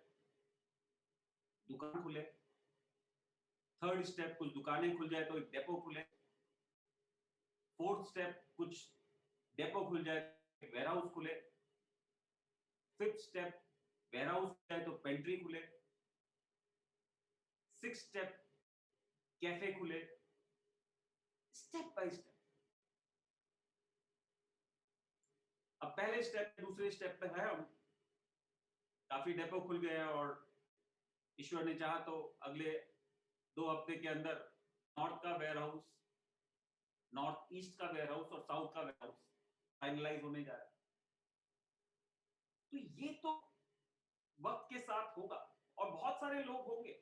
दुकान खुले। थर्ड स्टेप, कुछ दुकानें खुल जाए तो एक डेपो खुले। फोर्थ स्टेप, कुछ डेपो खुल जाए तो वेयर हाउस खुले। फिफ्थ स्टेप, वेयर हाउस खुल जाए तो पेंट्री खुले। सिक्स्थ स्टेप, कैफे खुले। Step by step. अब पहले स्टेप, दूसरे स्टेप पे है हम, काफी डेपो खुल गए हैं और ईश्वर ने चाहा तो अगले 2 हफ्ते के अंदर नॉर्थ का वेयर हाउस, नॉर्थ ईस्ट का वेयर हाउस और साउथ का वेयर हाउस फाइनलाइज होने जा रहा है। तो ये तो वक्त के साथ होगा और बहुत सारे लोग होंगे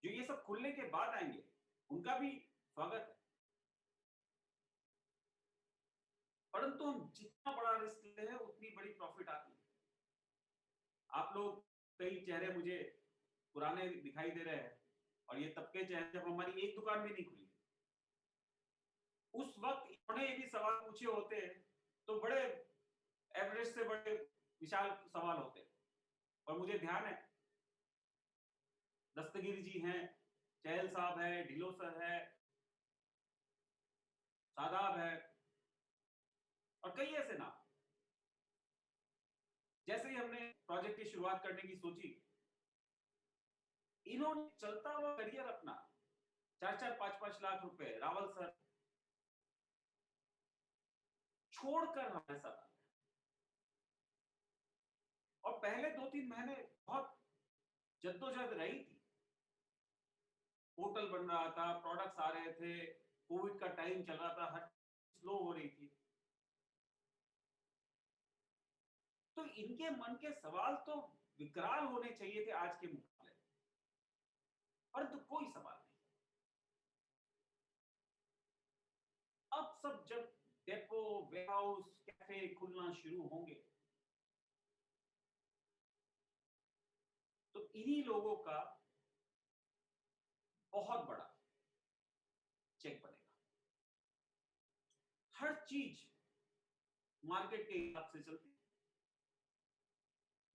जो ये सब खुलने के बाद आएंगे, उनका भी स्वागत है। परंतु हम जितना बड़ा रिस्क लेते हैं उतनी बड़ी प्रॉफिट आती है। आप लोग, कई चेहरे मुझे पुराने दिखाई दे रहे हैं और ये तब के चेहरे जब हमारी एक दुकान भी नहीं खुली। उस वक्त इन्होंने ये भी सवाल पूछे होते तो बड़े एवरेज से बड़े विशाल सवाल होते। और मुझे ध्यान है, दस्तगीर जी हैं, चहल साहब है, ढिलो सर है, शादाब है और कई ऐसे नाम। जैसे ही हमने प्रोजेक्ट की शुरुआत करने की सोची, इन्होंने चलता हुआ करियर अपना 4-4, 5-5 लाख रुपए रावल सर छोड़कर हमारे साथ। और पहले 2-3 महीने बहुत जद्दोजहद रही थी। पोर्टल बन रहा था, प्रोडक्ट्स आ रहे थे, कोविड का टाइम चल रहा था, हर स्लो हो रही थी। तो इनके मन के सवाल तो विकराल होने चाहिए थे आज के मुकाबले, परंतु कोई सवाल नहीं। अब सब जब डेपो, वेयरहाउस, कैफे खुलना शुरू होंगे तो इन्हीं लोगों का बहुत बड़ा चेक बनेगा। हर चीज मार्केट के हिसाब से चलती है।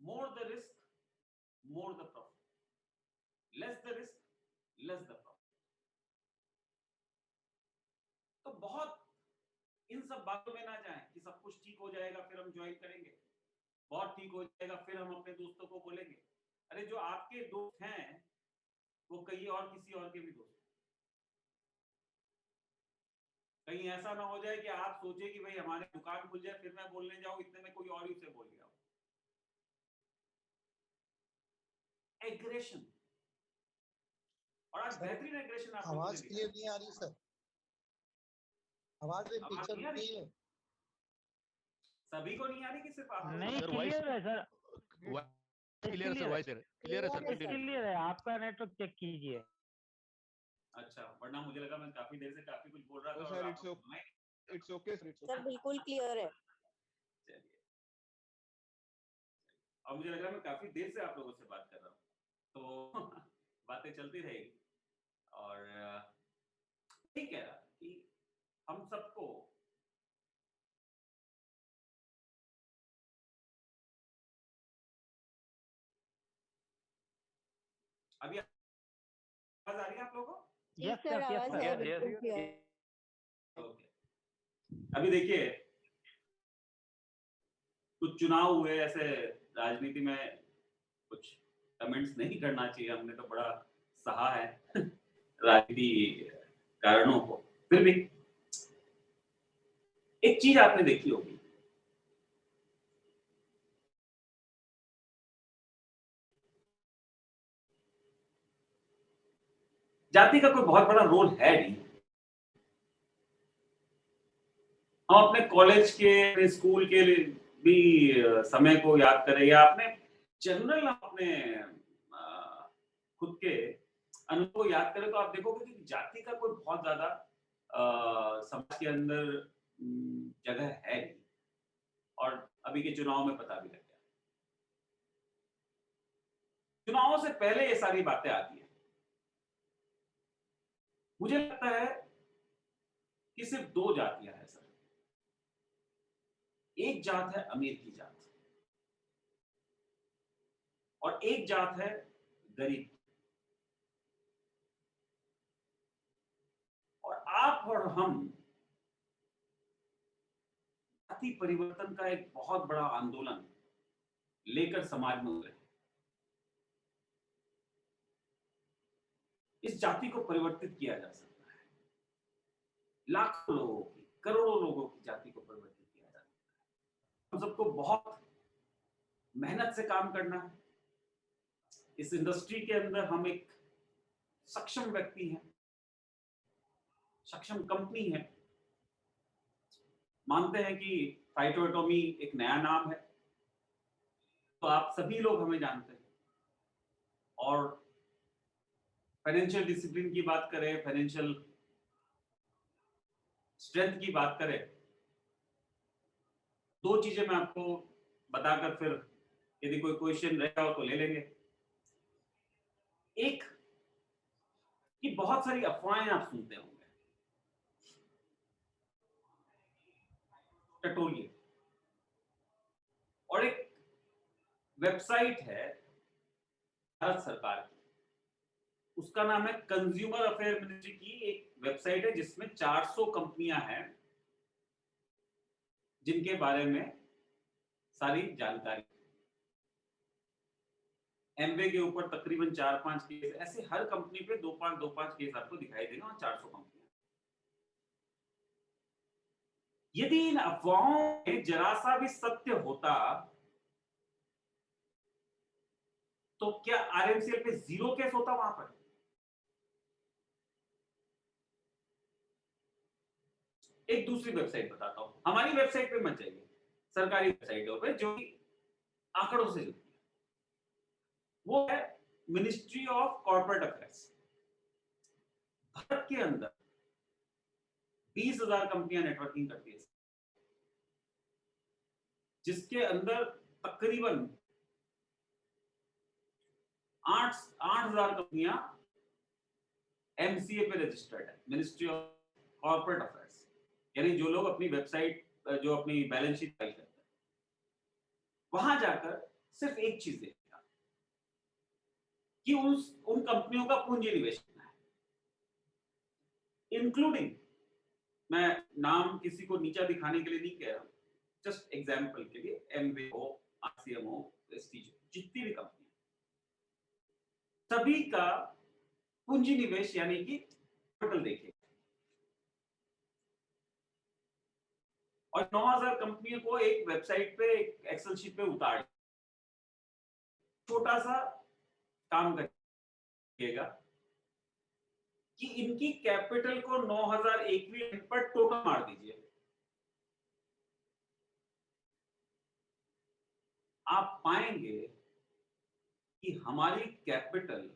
More the risk, more the profit, less the risk, less the profit. तो बहुत इन सब बातों में ना जाएं कि सब कुछ ठीक हो जाएगा फिर हम ज्वाइन करेंगे, बहुत ठीक हो जाएगा फिर हम अपने दोस्तों को बोलेंगे। अरे जो आपके दोस्त हैं वो कहीं और किसी और के भी दोस्त। कहीं ऐसा ना हो जाए कि आप सोचे कि भाई हमारे दुकान खुल जाए, फिर मैं बोलने जाऊं, इतने में कोई और ही उसे बोल गया। एग्रेशन, और आज बेहतरीन एग्रेशन आप लोगों ने आवाज क्लियर नहीं आ रही सर, आवाज में पीछे नहीं है। सभी को नहीं आ रही कि सिर्फ आप? नहीं, सर, क्लियर है सर, क्लियर है सर, वॉइस क्लियर है सर, क्लियर है। आपका नेटवर्क चेक कीजिए। अच्छा, वरना मुझे लगा मैं काफी देर से काफी कुछ बोल रहा था। सर, और it's okay sir, it's sir okay. बिल्कुल क्लियर है। चलिए, और मुझे लग रहा है मैं काफी देर से आप लोगों से बात कर रहा हूँ, तो बातें चलती रहेगी। और ठीक है कि हम सबको अभी आवाज आ रही है आप लोगों को? यस सर, आवाज है बिल्कुल क्लियर। ओके, अभी देखिए कुछ चुनाव हुए, ऐसे राजनीति में कुछ कमेंट्स नहीं करना चाहिए, हमने तो बड़ा सहा है राजनीति कारणों को। फिर भी एक चीज आपने देखी होगी, जाति का कोई बहुत बड़ा रोल है नहीं। हम अपने कॉलेज के, स्कूल के भी समय को याद करें या अपने जनरल अपने खुद के अनुभव याद करें, तो आप देखोगे कि जाति का कोई बहुत ज्यादा समाज के अंदर जगह है नहीं। और अभी के चुनाव में पता भी लग गया। चुनावों से पहले ये सारी बातें आती है। मुझे लगता है कि सिर्फ दो जातियां हैं सर। एक जात है अमीर की जात और एक जात है गरीब। और आप और हम जाति परिवर्तन का एक बहुत बड़ा आंदोलन लेकर समाज में उतरे। इस जाति को परिवर्तित किया जा सकता है। लाखों लोगों की, करोड़ों लोगों की जाति को परिवर्तित किया जा सकता है। हम सबको बहुत मेहनत से काम करना है। इस इंडस्ट्री के अंदर हम एक सक्षम व्यक्ति हैं, सक्षम कंपनी है। मानते हैं कि फाइटोएटॉमी एक नया नाम है, तो आप सभी लोग हमें जानते हैं। और फाइनेंशियल डिसिप्लिन की बात करें, फाइनेंशियल स्ट्रेंथ की बात करें, दो चीजें मैं आपको बताकर फिर यदि कोई क्वेश्चन रह हो तो ले लेंगे। एक कि बहुत सारी अफवाहें आप सुनते होंगे, टटोलिए। और एक वेबसाइट है भारत सरकार की, उसका नाम है कंज्यूमर अफेयर मिनिस्ट्री की एक वेबसाइट है, जिसमें 400 कंपनियां हैं जिनके बारे में सारी जानकारी। एमवे के ऊपर तकरीबन 4-5 केस, ऐसे हर कंपनी पे 2-5 केस आपको दिखाई देगा और 400 कंपनियां। यदि इन अफवाहों में जरा सा भी सत्य होता तो क्या आरएमसीएल पे 0 केस होता वहां पर? एक दूसरी वेबसाइट बताता हूं, हमारी वेबसाइट पे मत जाइए, सरकारी वेबसाइटों पे जो आंकड़ों से जुड़ती है, वो है ministry of corporate affairs. Bharat के अंदर 20,000 कंपनियां नेटवर्किंग करती है, जिसके अंदर तकरीबन 8,000 कंपनियां एमसीए पे रजिस्टर्ड है, मिनिस्ट्री ऑफ कॉर्पोरेट अफेयर्स। यानी जो लोग अपनी वेबसाइट, जो अपनी बैलेंस शीट फाइल करते हैं, वहां जाकर सिर्फ एक चीज देखा कि उन कंपनियों का पूंजी निवेश कितना है, इंक्लूडिंग, मैं नाम किसी को नीचा दिखाने के लिए नहीं कह रहा हूं, जस्ट एग्जांपल के लिए, एमवे हो, आरसीएम हो, प्रेस्टीज, जितनी भी कंपनी, सभी का पूंजी निवेश यानी कि टोटल देखिए। और 9,000 कंपनियों को एक वेबसाइट पे, एक एक्सेल शीट पे उतार, छोटा सा काम करिएगा कि इनकी कैपिटल को 9,001 पर टोटल मार दीजिए, आप पाएंगे कि हमारी कैपिटल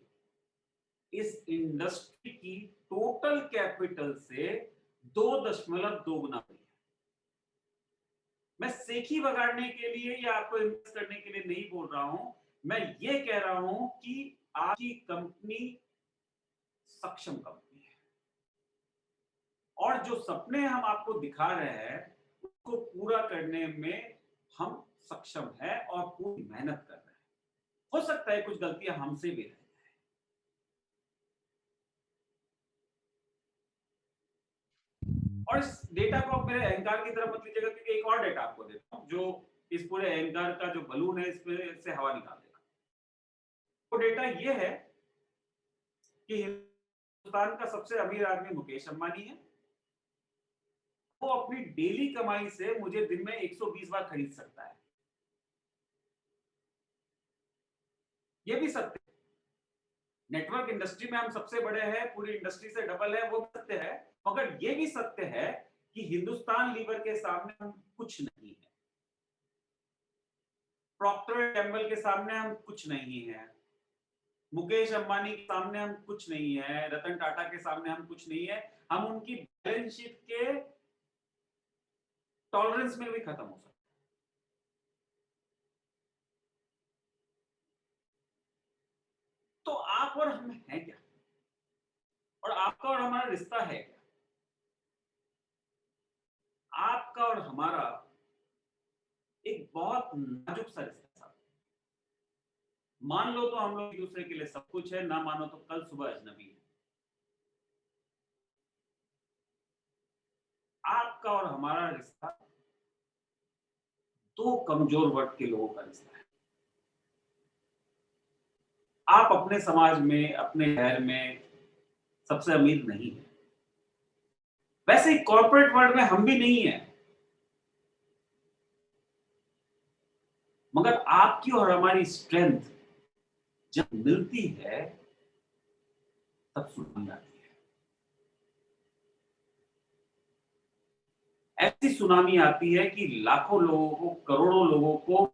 इस इंडस्ट्री की टोटल कैपिटल से 2.2 गुना है। मैं सेखी बगाड़ने के लिए या आपको इन्वेस्ट करने के लिए नहीं बोल रहा हूं, मैं ये कह रहा हूं कि आपकी कंपनी सक्षम कंपनी है, और जो सपने हम आपको दिखा रहे हैं उसको पूरा करने में हम सक्षम है और पूरी मेहनत कर रहे हैं। हो सकता है कुछ गलतियां हमसे भी रह जाए। और इस डेटा को आप मेरे अहंकार की तरफ मत लीजिएगा, क्योंकि एक और डेटा आपको देता हूं जो इस पूरे अहंकार का जो बलून है इसमें से हवा निकाल देगा। वो डेटा ये है कि हिंदुस्तान का सबसे अमीर आदमी मुकेश अंबानी है। वो अपनी डेली कमाई से मुझे दिन में 120 बार खरीद सकता है। ये भी सत्य, नेटवर्क इंडस्ट्री में हम सबसे बड़े हैं, पूरी इंडस्ट्री से डबल है, वो सत्य है, मगर ये भी सत्य है कि हिंदुस्तान लीवर के सामने हम कुछ नहीं है, प्रॉक्टर गैम्बल के सामने हम कुछ नहीं है, मुकेश अंबानी के सामने हम कुछ नहीं है, रतन टाटा के सामने हम कुछ नहीं है। हम उनकी बैलेंस शीट के टॉलरेंस में भी खत्म हो सकते। तो आप और हम हैं क्या, और आपका और हमारा रिश्ता है क्या? आपका और हमारा एक बहुत नाजुक सा रिश्ता है। मान लो तो हम लोग एक दूसरे के लिए सब कुछ है, ना मानो तो कल सुबह अजनबी है। आपका और हमारा रिश्ता दो कमजोर वर्ग के लोगों का रिश्ता है। आप अपने समाज में, अपने शहर में सबसे अमीर नहीं है, वैसे ही कॉर्पोरेट वर्ल्ड में हम भी नहीं है, मगर आपकी और हमारी स्ट्रेंथ जब मिलती है तब सुनामी आती है। ऐसी सुनामी आती है कि लाखों लोगों को, करोड़ों लोगों को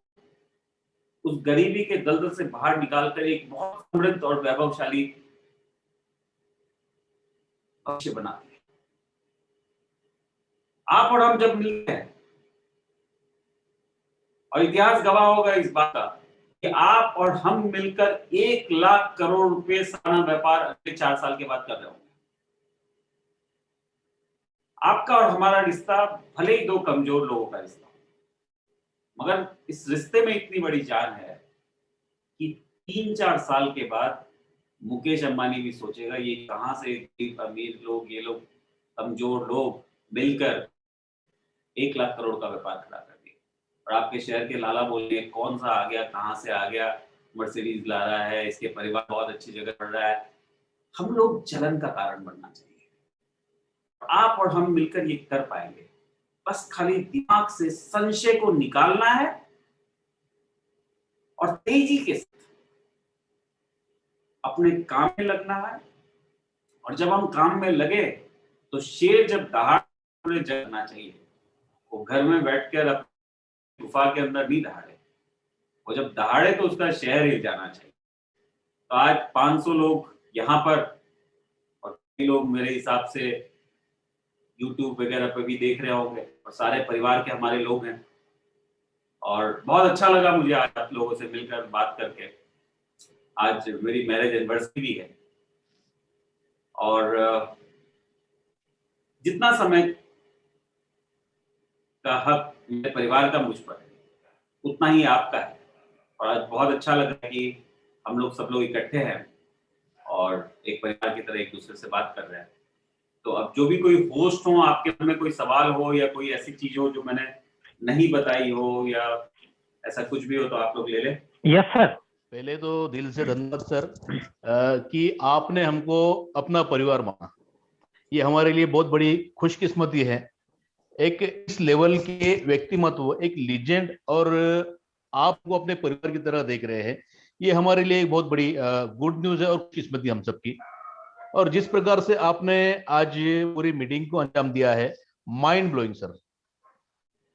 उस गरीबी के दलदल से बाहर निकालकर एक बहुत समृद्ध और वैभवशाली भविष्य बनाती है। आप और हम जब मिलते हैं, और इतिहास गवाह होगा इस बात का कि आप और हम मिलकर 1 लाख करोड़ रुपए सालाना व्यापार अगले 4 साल के बाद कर रहे होंगे। आपका और हमारा रिश्ता भले ही दो कमजोर लोगों का रिश्ता, मगर इस रिश्ते में इतनी बड़ी जान है कि 3-4 साल के बाद मुकेश अंबानी भी सोचेगा ये कहां से अमीर लोग, ये लोग कमजोर लोग मिलकर 1 लाख करोड़ का व्यापार खड़ा कर दिया। और आपके शहर के लाला बोलेंगे कौन सा आ गया, कहां से आ गया, मर्सिडीज ला रहा है, इसके परिवार बहुत अच्छी जगह पढ़ रहा है। हम लोग जलन का कारण बनना चाहिए। आप और हम मिलकर ये कर पाएंगे, बस खाली दिमाग से संशय को निकालना है और तेजी के साथ अपने काम में लगना है। और जब हम काम में लगे तो शेर जब दहाड़े जगना चाहिए, वो घर में बैठकर अपनी गुफा के अंदर नहीं दहाड़े, वो जब दहाड़े तो उसका शहर हिल जाना चाहिए। तो आज 500 लोग यहाँ पर, और कई लोग मेरे हिसाब से YouTube वगैरह पर भी देख रहे होंगे, और सारे परिवार के हमारे लोग हैं। और बहुत अच्छा लगा मुझे आज आप लोगों से मिलकर बात करके। आज मेरी मैरिज एनिवर्सरी भी है, और जितना समय का हक मेरे परिवार का मुझ पर है, उतना ही आपका है। और आज बहुत अच्छा लगा कि हम लोग सब लोग इकट्ठे हैं और एक परिवार की तरह एक दूसरे से बात कर रहे हैं। तो अब जो भी कोई होस्ट हो, आपके मन में कोई सवाल हो या कोई ऐसी चीज हो जो मैंने नहीं बताई हो या ऐसा कुछ भी हो, तो आप लोग ले लें। Yes sir. पहले तो दिल से धन्यवाद सर कि आपने हमको अपना परिवार माना। ये हमारे लिए बहुत बड़ी खुशकिस्मती है। एक इस लेवल के व्यक्तिमत्व, एक लीजेंड, और आपको अपने परिवार की तरह देख रहे हैं, ये हमारे लिए एक बहुत बड़ी गुड न्यूज है और किस्मती हम सबकी। और जिस प्रकार से आपने आज पूरी मीटिंग को अंजाम दिया है, माइंड ब्लोइंग सर।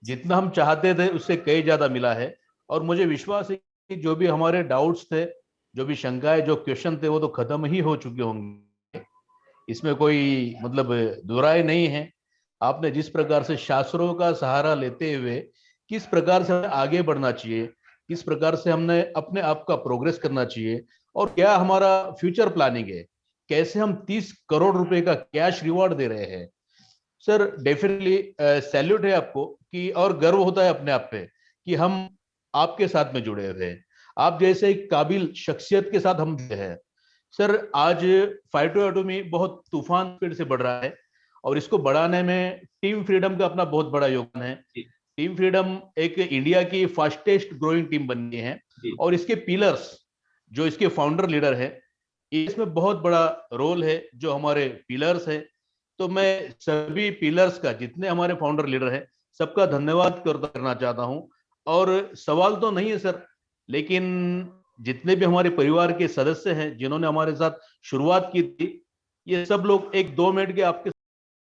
जितना हम चाहते थे उससे कई ज्यादा मिला है। और मुझे विश्वास है कि जो भी हमारे डाउट्स थे, जो भी शंकाएं, जो क्वेश्चन थे, वो तो खत्म ही हो चुके होंगे। इसमें कोई मतलब दुराई नहीं है। आपने जिस प्रकार से शास्त्रों का सहारा लेते हुए किस प्रकार से आगे बढ़ना चाहिए, किस प्रकार से हमने अपने आप का प्रोग्रेस करना चाहिए, और क्या हमारा फ्यूचर प्लानिंग है, कैसे हम 30 करोड़ रुपए का कैश रिवॉर्ड दे रहे हैं सर, डेफिनेटली सैल्यूट है आपको कि, और गर्व होता है अपने आप पे कि हम आपके साथ में जुड़े हुए हैं। आप जैसे एक काबिल शख्सियत के साथ हम जुड़े हैं सर। आज फाइटो एटोमी बहुत तूफान स्पीड से बढ़ रहा है, और इसको बढ़ाने में टीम फ्रीडम का अपना बहुत बड़ा योगदान है। टीम फ्रीडम एक इंडिया की फास्टेस्ट ग्रोइंग टीम बन गई है, और इसके पिलर्स, जो इसके फाउंडर लीडर है, इसमें बहुत बड़ा रोल है जो हमारे पिलर्स है। तो मैं सभी पिलर्स का, जितने हमारे फाउंडर लीडर है, सबका धन्यवाद करना चाहता हूं। और सवाल तो नहीं है सर, लेकिन जितने भी हमारे परिवार के सदस्य हैं जिन्होंने हमारे साथ शुरुआत की थी, ये सब लोग एक 2 मिनट के आपके